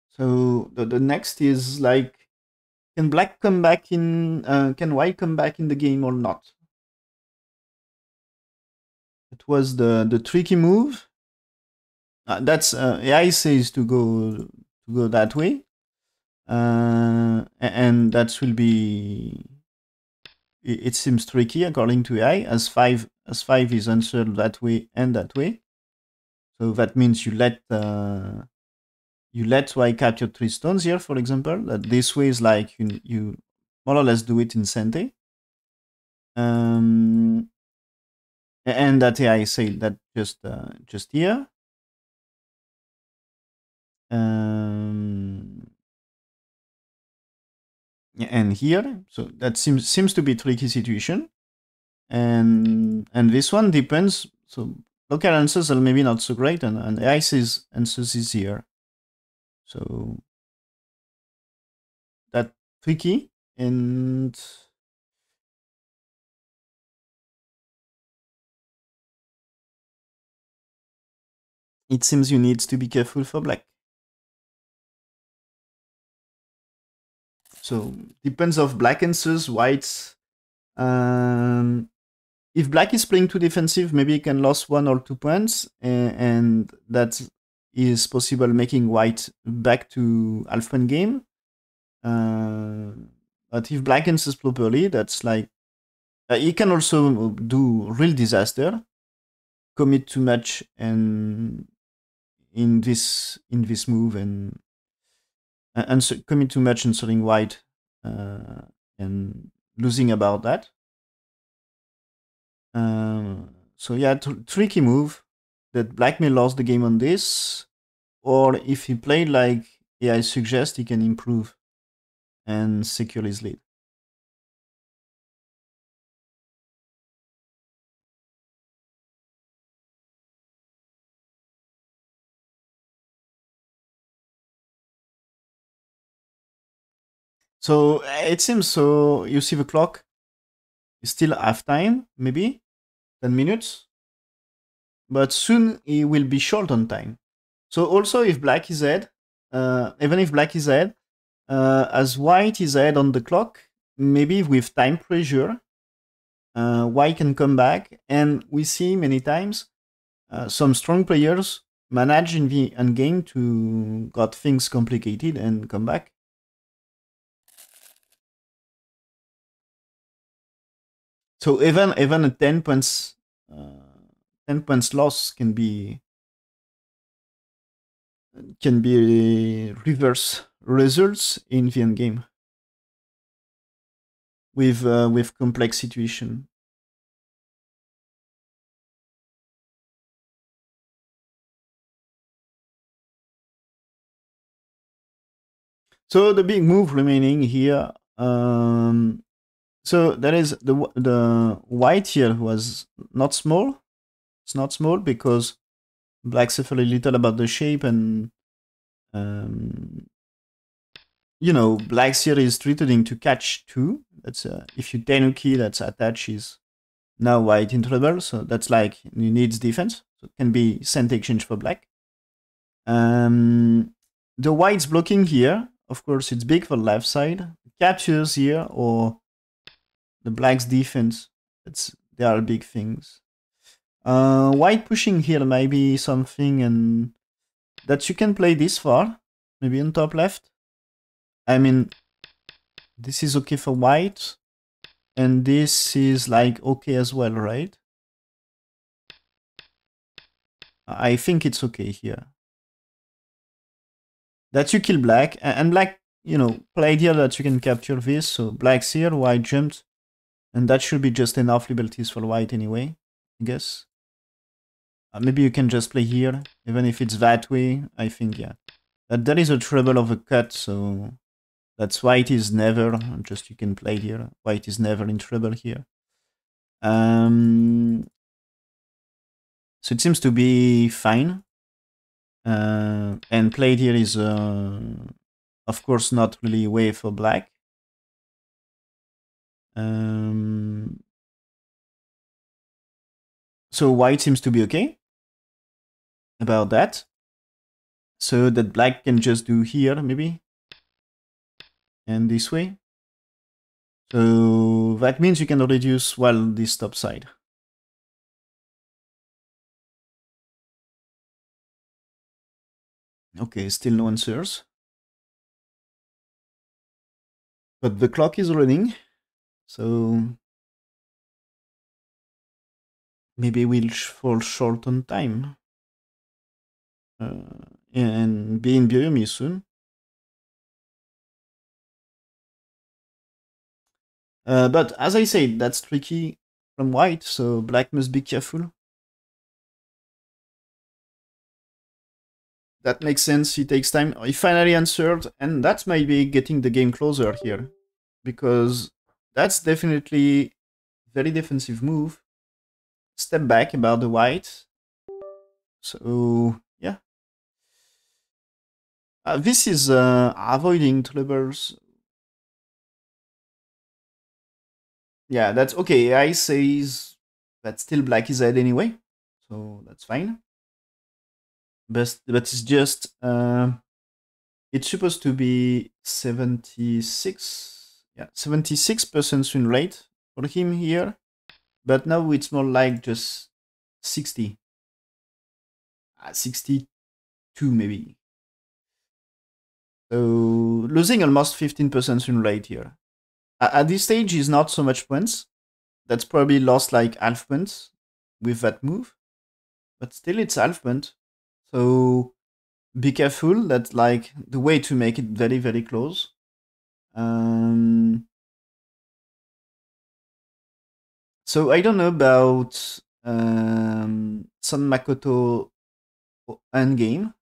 So the next is like, can black come back in, can white come back in the game or not? It was the tricky move. That's AI says to go that way, and that will be. It seems tricky according to AI, as five is answered that way and that way. So that means you let white capture 3 stones here, for example. That this way is like you more or less do it in Sente. And that AI say that just here. And here, so that seems to be a tricky situation, and this one depends. So local answers are maybe not so great, and AI says answers is here, so that tricky, and it seems you need to be careful for black. So depends of black answers, whites. If black is playing too defensive, maybe he can lose 1 or 2 points, and that is possible, making white back to half point game. But if black answers properly, that's like he can also do real disaster, commit too much, and in this move, and commit too much answering white, and losing about that. So yeah, tricky move that black may lose the game on this, or if he played like AI suggests, he can improve and secure his lead. So it seems so. You see the clock is still half time, maybe 10 minutes, but soon he will be short on time. So also, if black is ahead, even if black is ahead, as white is ahead on the clock, maybe with time pressure, white can come back, and we see many times some strong players manage in the end game to got things complicated and come back. So even a 10 points loss can be reverse results in the end game with complex situation. So the big move remaining here. So that is the white here was not small. It's not small because black suffered a little about the shape, and you know, black's here is threatening to catch 2. That's if you Tenuki, that's attaches. Now white in trouble, so that's like he needs defense. So it can be sent exchange for black. The white's blocking here. Of course, it's big for the left side. Captures here, or the black's defense. They are big things. White pushing here might be something, and that you can play this far, maybe on top left. I mean, this is okay for white, and this is like okay as well, right? I think it's okay here. That you kill black, and black, you know, played here that you can capture this, so black's here, white jumped, and that should be just enough liberties for white anyway, I guess. Maybe you can just play here, even if it's that way, I think, yeah. That is a trouble of a cut, so That's white is never, just you can play here. White is never in trouble here. So it seems to be fine. And played here is, of course, not really way for black. So white seems to be okay about that. So that black can just do here, maybe. And this way. So that means you can reduce, well, this top side. Okay, still no answers. But the clock is running. So maybe we'll fall short on time. And be in Biomi soon. But as I said, that's tricky from white, so black must be careful. That makes sense, he takes time. He finally answered, and that might be getting the game closer here. Because that's definitely very defensive move. Step back about the white. So, yeah. This is avoiding troubles. Yeah, that's okay. AI says that still black is ahead anyway. So that's fine. But it's just it's supposed to be 76, yeah, 76% win rate for him here, but now it's more like just 60, 62 maybe. So losing almost 15% win rate here. At this stage is not so much points. That's probably lost like half points with that move, but still it's half point. So be careful. That's like the way to make it very, very close. So I don't know about some Makoto endgame.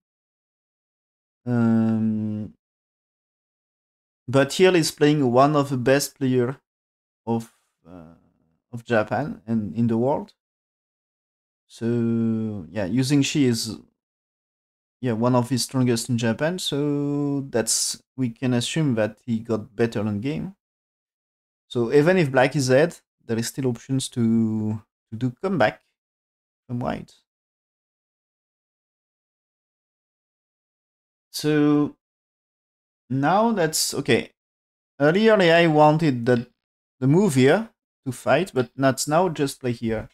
But here is playing one of the best player of Japan and in the world. So yeah, using Shi is one of his strongest in Japan. So that's, we can assume that he got better in game. So even if black is dead, there is still options to do comeback from white. So now that's okay. Earlier I wanted the move here to fight, but that's now just play here.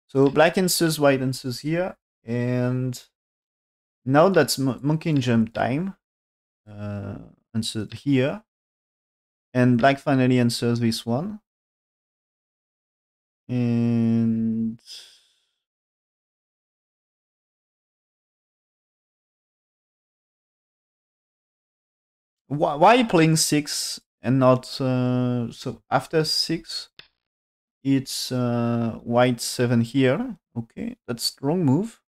So black answers, white answers here, and now that's monkey jump time. Answered here, and black finally answers this one, and why playing 6 and not so after 6 it's white 7 here. Okay, that's strong move.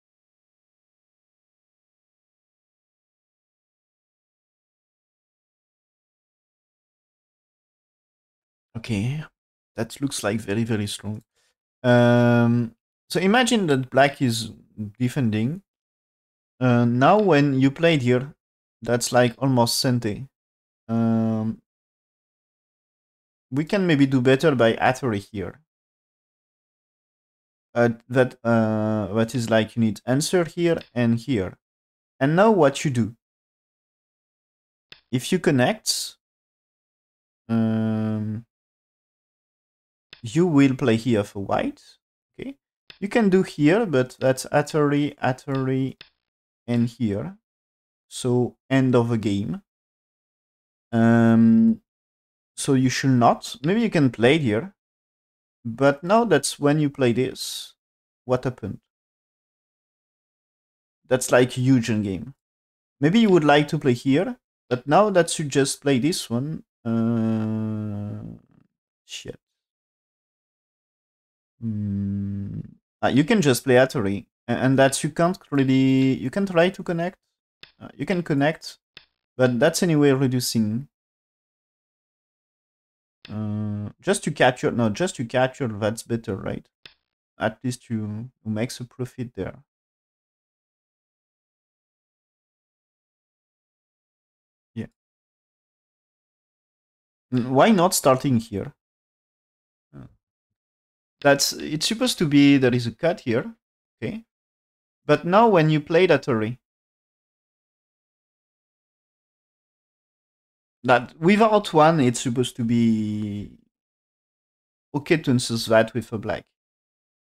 Okay, that looks like very, very strong. So imagine that black is defending. Now when you played here, that's like almost Sente. We can maybe do better by Atari here. That is like you need answer here and here. And now what you do? If you connect, you will play here for white. Okay, you can do here, but that's Atari, and here. So end of a game. So you should not. Maybe you can play here. But now that's when you play this. What happened? That's like huge in game. Maybe you would like to play here, but now that you just play this one, shit. You can just play Atari, and that you can't really. You can try to connect. You can connect, but that's anyway reducing. Just to capture, no, just to capture, that's better, right? At least you makes a profit there. Yeah. Why not starting here? That's, it's supposed to be, there is a cut here, okay? But now when you play that array, that without one, it's supposed to be okay to answer that with a black.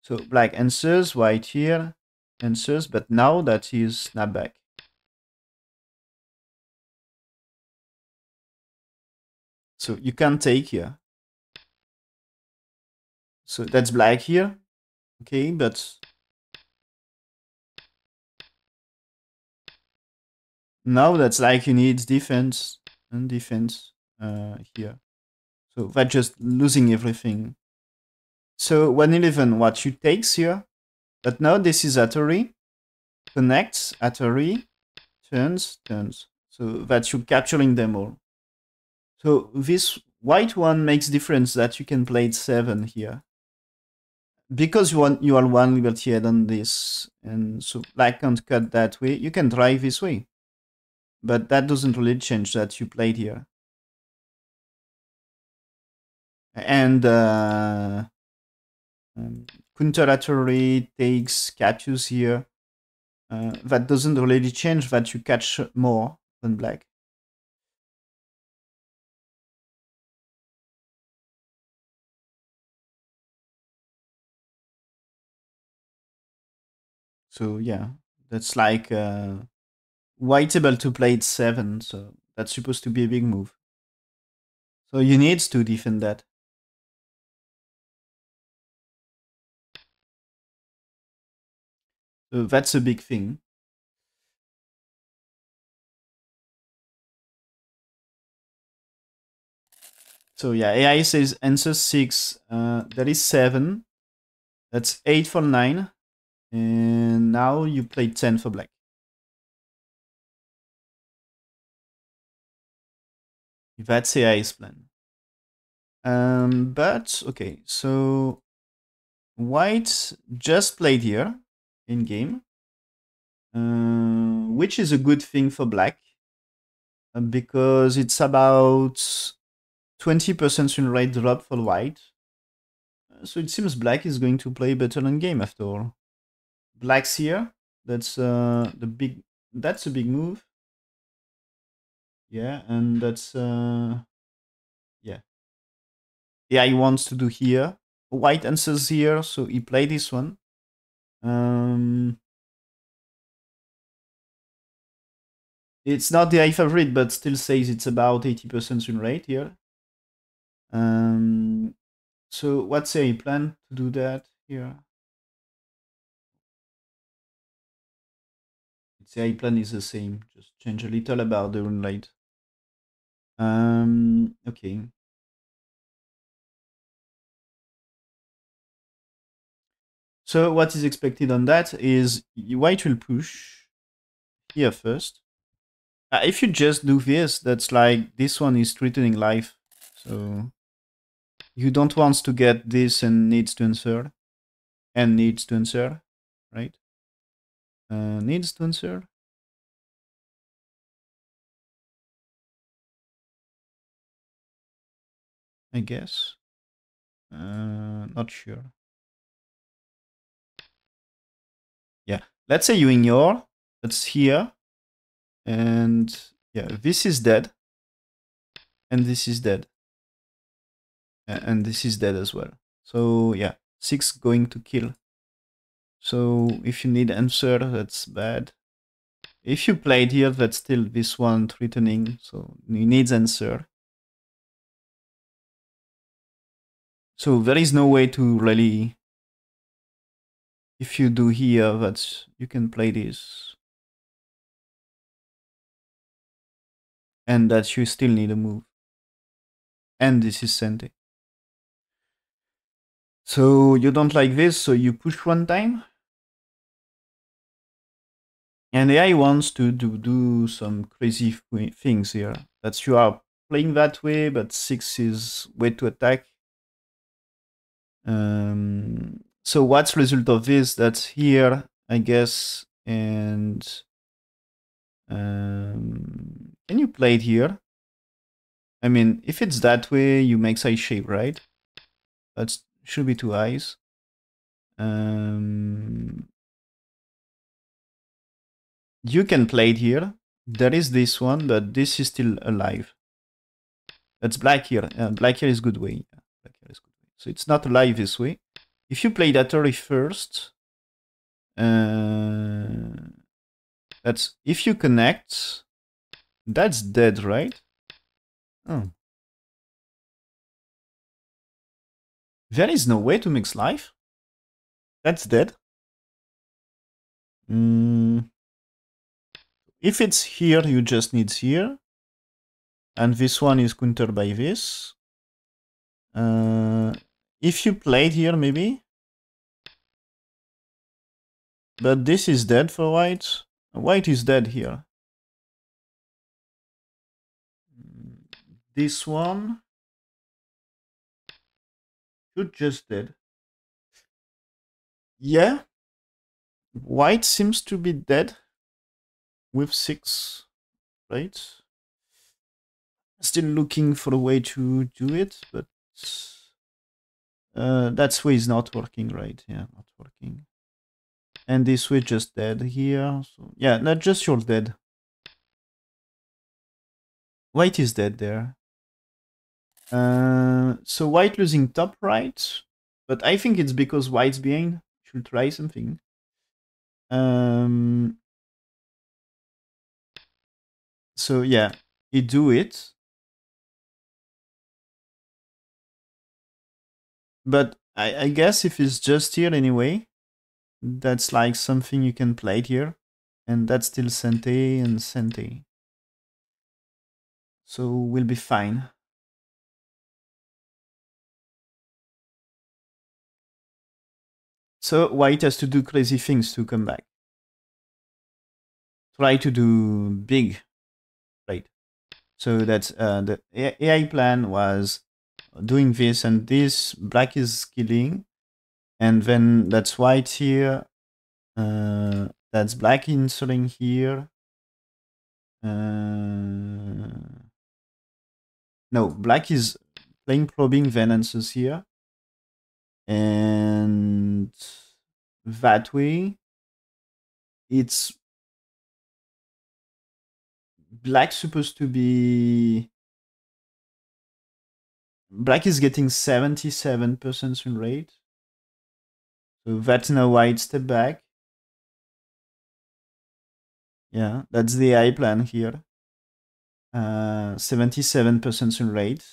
So black answers, white here answers, but now that is snapback. So you can take here. So that's black here, okay, but now that's like you need defense and defense here. So that's just losing everything. So 111, what you takes here, but now this is Atari, connects, Atari, turns. So that you're capturing them all. So this white one makes difference that you can play it 7 here. Because you are one liberty head on this, and so black can't cut that way, you can drive this way. But that doesn't really change that you played here. And counteratory takes captures here. That doesn't really change that you catch more than black. So yeah, that's like white able to play it 7, so that's supposed to be a big move. So you need to defend that. So that's a big thing. So yeah, AI says answer 6. That is 7. That's 8 for 9. And now you play 10 for black. That's AI's plan. But, okay, so white just played here in game, which is a good thing for black because it's about 20% win rate drop for white. So it seems black is going to play better in game after all. Black's here. That's that's a big move. Yeah, and that's yeah. Yeah, he wants to do here. White answers here, so he played this one. It's not the high favorite, but still says it's about 80% win rate here. So what's a plan to do that here? Its AI plan is the same, just change a little about the win rate. Okay. So what is expected on that is white will push here first. If you just do this, that's like this one is threatening life. So you don't want to get this and needs to answer. And needs to answer, right? Needs to answer. I guess. Not sure. Yeah. Let's say you ignore. That's here. And yeah, this is dead. And this is dead. And this is dead as well. So yeah, 6 going to kill. So if you need answer, that's bad. If you played here, that's still this one threatening. So you need answer. So there is no way to really, if you do here, that's, you can play this. And that you still need a move. And this is Sente. So you don't like this, so you push one time. And AI wants to do some crazy things here. That you are playing that way, but 6 is way to attack. So what's the result of this? That's here, I guess, and can you play it here? I mean, if it's that way, you make side shape, right? That should be 2 eyes. You can play it here. There is this one, but this is still alive. That's black here. Black here is good way. Yeah, black here is good way. So it's not alive this way. If you play that Atari first, that's if you connect, that's dead, right? Oh. There is no way to mix life. That's dead. If it's here, you just need here. And this one is countered by this. If you played here, maybe. But this is dead for white. White is dead here. This one should just dead. Yeah. White seems to be dead with 6, right? Still looking for a way to do it, but that way is not working, right? Yeah, not working. And this way just dead here. So yeah, not just you're dead. White is dead there. So white losing top right, but I think it's because white's behind. Should try something. So yeah, he do it. But I guess if it's just here anyway, that's like something you can play it here. And that's still Sente and Sente. So we'll be fine. So white has to do crazy things to come back. Try to do big, right? So that's the AI plan was doing this and this. Black is killing, and then that's white here. That's black inserting here. No, black is playing probing, then answers here. And that way, it's black supposed to be... Black is getting 77% win rate. So that's now white step back. Yeah, that's the AI plan here. 77% win rate.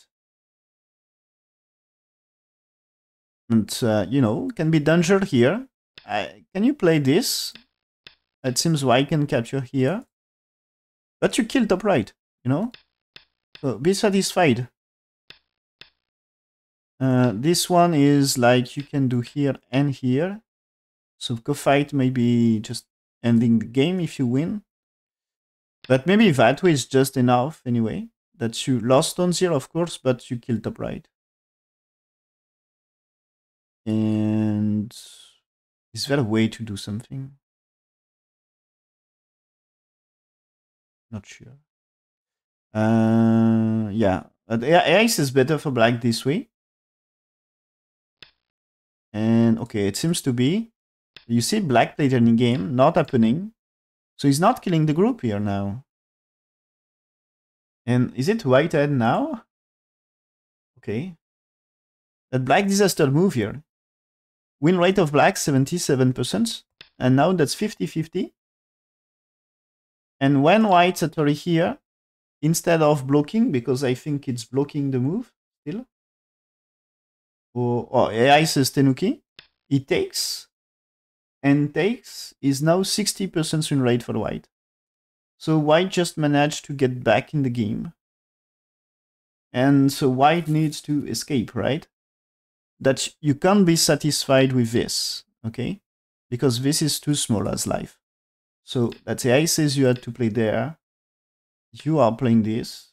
And, you know, can be danger here. Can you play this? It seems white can capture here. But you kill top right, you know? So be satisfied. This one is like you can do here and here. So go fight maybe just ending the game if you win. But maybe that way is just enough anyway. That you lost on 0, of course, but you killed top right. And is there a way to do something? Not sure. Yeah. But Ace is better for black this way. And okay, it seems to be. You see black played any game, not happening. So he's not killing the group here now. And is it white head now? Okay. That black disaster move here. Win rate of black 77%. And now that's 50-50. And when white's Atari here, instead of blocking, because I think it's blocking the move still. Or AI says Tenuki. He takes. And takes is now 60% win rate for white. So white just managed to get back in the game. And so white needs to escape, right? That you can't be satisfied with this, okay? Because this is too small as life. So that AI says you had to play there. You are playing this.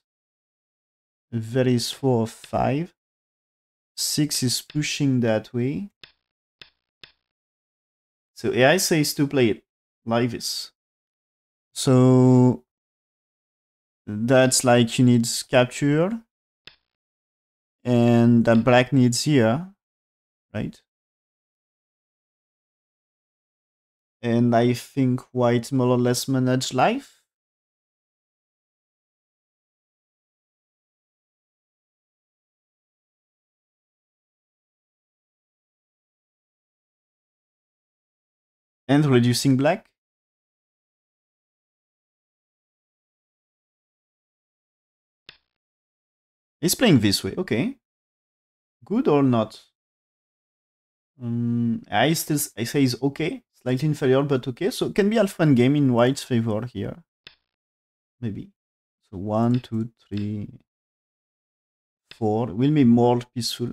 There is 4 or 5. 6 is pushing that way. So AI says to play it like this. So that's like you need capture, and that black needs here, right? And I think white more or less manage life. And reducing black. He's playing this way, okay. Good or not? I say is okay. Slightly inferior, but okay. So it can be alpha and game in white's favor here. Maybe. So 1, 2, 3, 4. Will be more peaceful.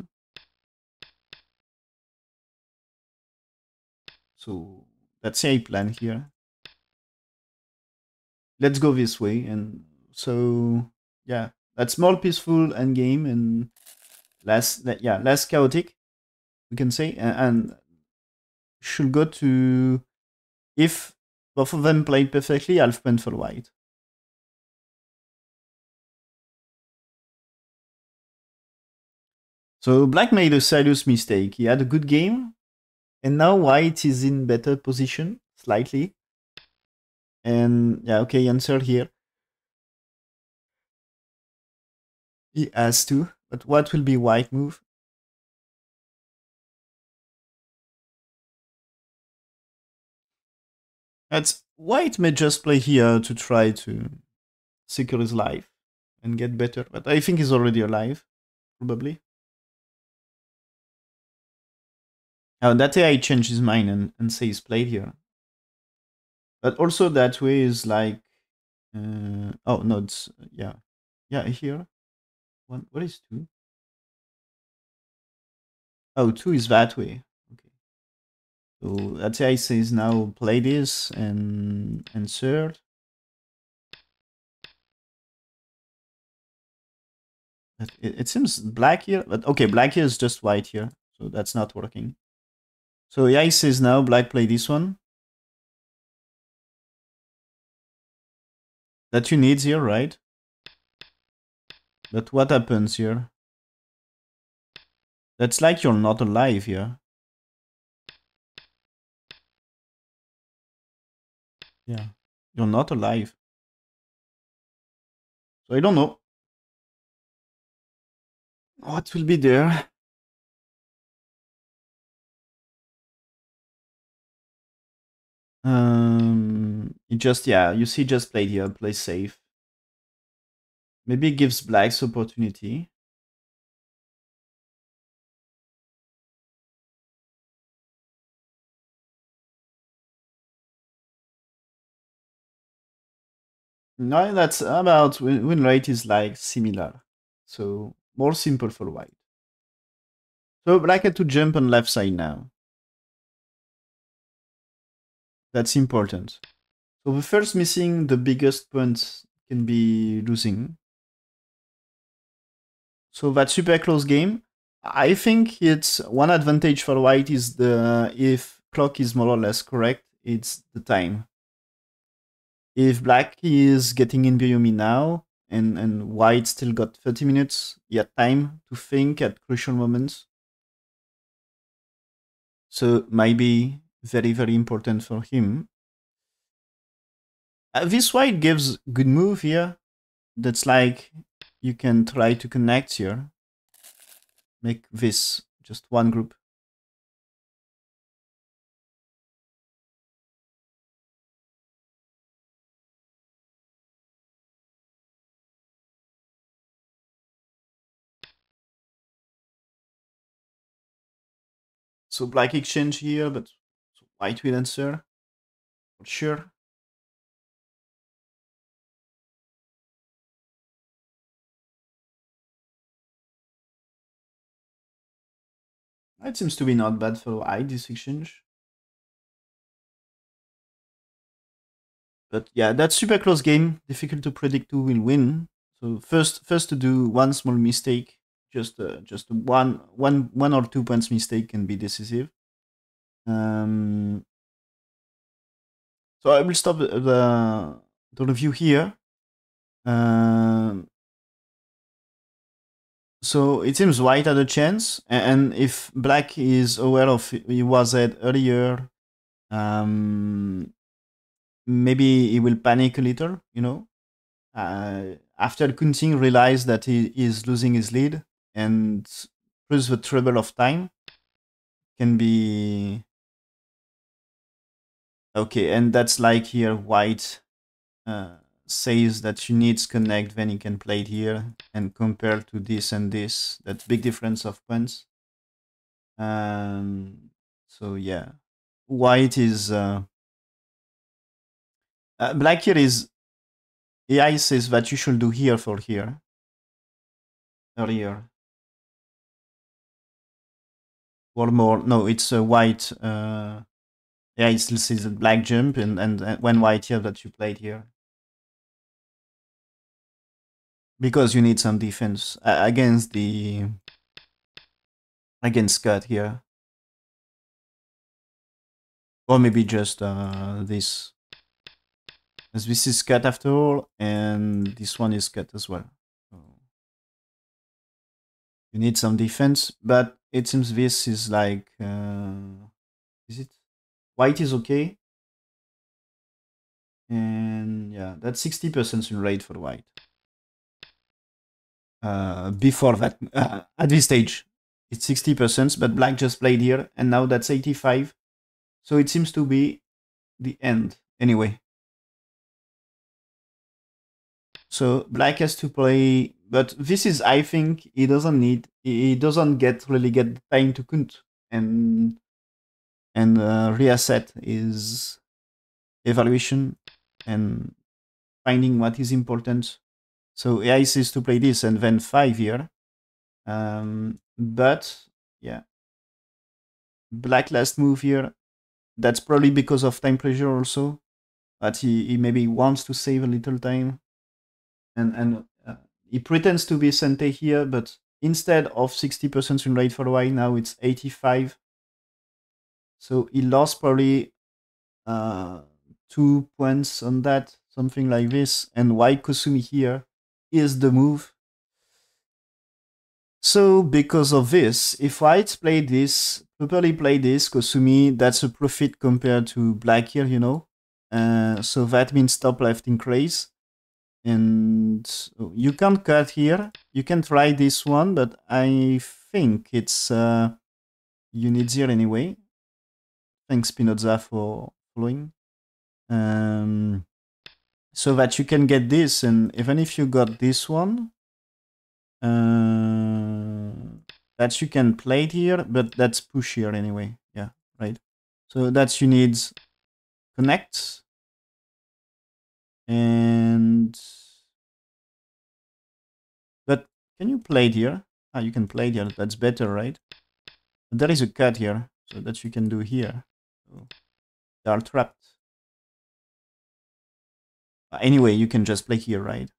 So that's a plan here. Let's go this way. And so yeah, that's more peaceful end game and less chaotic, we can say. And should go to, if both of them played perfectly, half point for white. So black made a serious mistake. He had a good game, and now white is in better position, slightly. And yeah, okay, answer here. He has to, but what will be white move? That's white may just play here to try to secure his life and get better, but I think he's already alive, probably. Now that AI changed his mind and say he's played here. But also that way is like, oh no, it's yeah here. What is 2? Oh, 2 is that way. Okay. So that AI says now play this and third. But it seems black here, but okay, black here is just white here, so that's not working. So AI says now black play this one. That you need here, right? But what happens here? That's like you're not alive here. Yeah, you're not alive. So I don't know. What will be there? It just, yeah, you see just played here, play safe. Maybe it gives blacks opportunity. No, that's about win rate is like similar. So more simple for white. So black had to jump on left side now. That's important. So the first missing the biggest point can be losing. So that super close game. I think it's one advantage for white is the if clock is more or less correct, it's the time. If black is getting in Byomi now and white still got 30 minutes, he had time to think at crucial moments. So might be very, very important for him. This white gives good move here. That's like you can try to connect here. Make this just one group. So black exchange here, but white will answer for sure. It seems to be not bad for white this exchange. But yeah, that's super close game. Difficult to predict who will win. So first to do one small mistake, just one or 2 points mistake can be decisive. So I will stop the review here. So it seems white had a chance, and if black is aware of he was ahead earlier, maybe he will panic a little, you know. After Kunting realized that he is losing his lead, and plus the trouble of time can be okay, and that's like here white says that you need connect, then you can play it here, and compare to this and this, that big difference of points. So yeah, white is black here is AI says that you should do here for here earlier or more. No, it's a white. AI still says a black jump and when white here that you played here because you need some defense against cut here, or maybe just this. As this is cut after all, and this one is cut as well. So you need some defense, but it seems this is like, is it? White is okay. And yeah, that's 60% win rate for white. Before that, at this stage, it's 60%, but black just played here, and now that's 85. So it seems to be the end anyway. So black has to play, but this is, I think, he doesn't really get the time to count and reasset his evaluation and finding what is important. So AI says to play this and then 5 here. But yeah, black last move here. That's probably because of time pressure also. But he maybe wants to save a little time. And he pretends to be Sente here, but instead of 60% win rate for white, now it's 85. So he lost probably 2 points on that, something like this. And white Kosumi here is the move. So because of this, if white played this, properly played this, Kosumi, that's a profit compared to black here, you know. So that means top left increase. And you can't cut here. You can try this one, but I think it's you need here anyway. Thanks Spinoza for following. So that you can get this, and even if you got this one, that you can play it here, but that's push here anyway. Yeah, right. So that's you need connect, and but can you play it here? Ah, you can play it here. That's better, right? But there is a cut here, so that you can do here. So they are trapped. Anyway, you can just play here, right?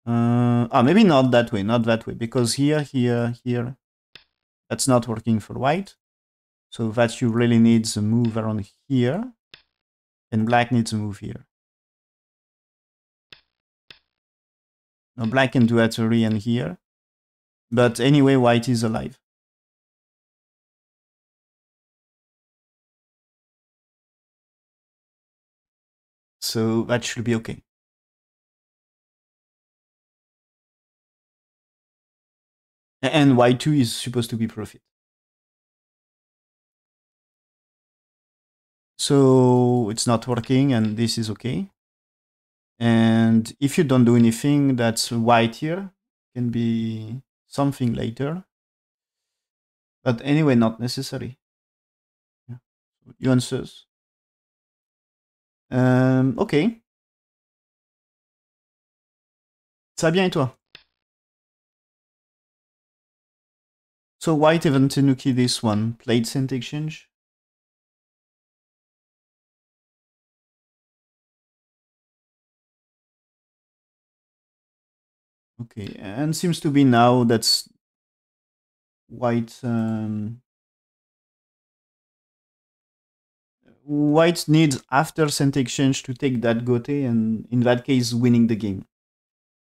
Maybe not that way, because here, that's not working for white. So that you really need a move around here, and black needs a move here. Now black can do Atari and here, but anyway, white is alive. So that should be okay. And y2 is supposed to be profit. So it's not working, and this is okay. And if you don't do anything, that's white here. Can be something later. But anyway, not necessary. Yeah. You answers. Okay. Ça va bien et toi? So white even Tanuki this one. Played Cent Exchange. Okay, and seems to be now that's white. White needs after center exchange to take that gote, and in that case, winning the game.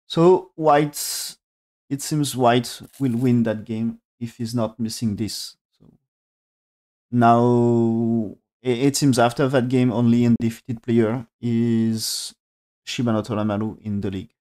So white, it seems white will win that game if he's not missing this. So now it seems after that game, only undefeated player is Shibano Toramaru in the league.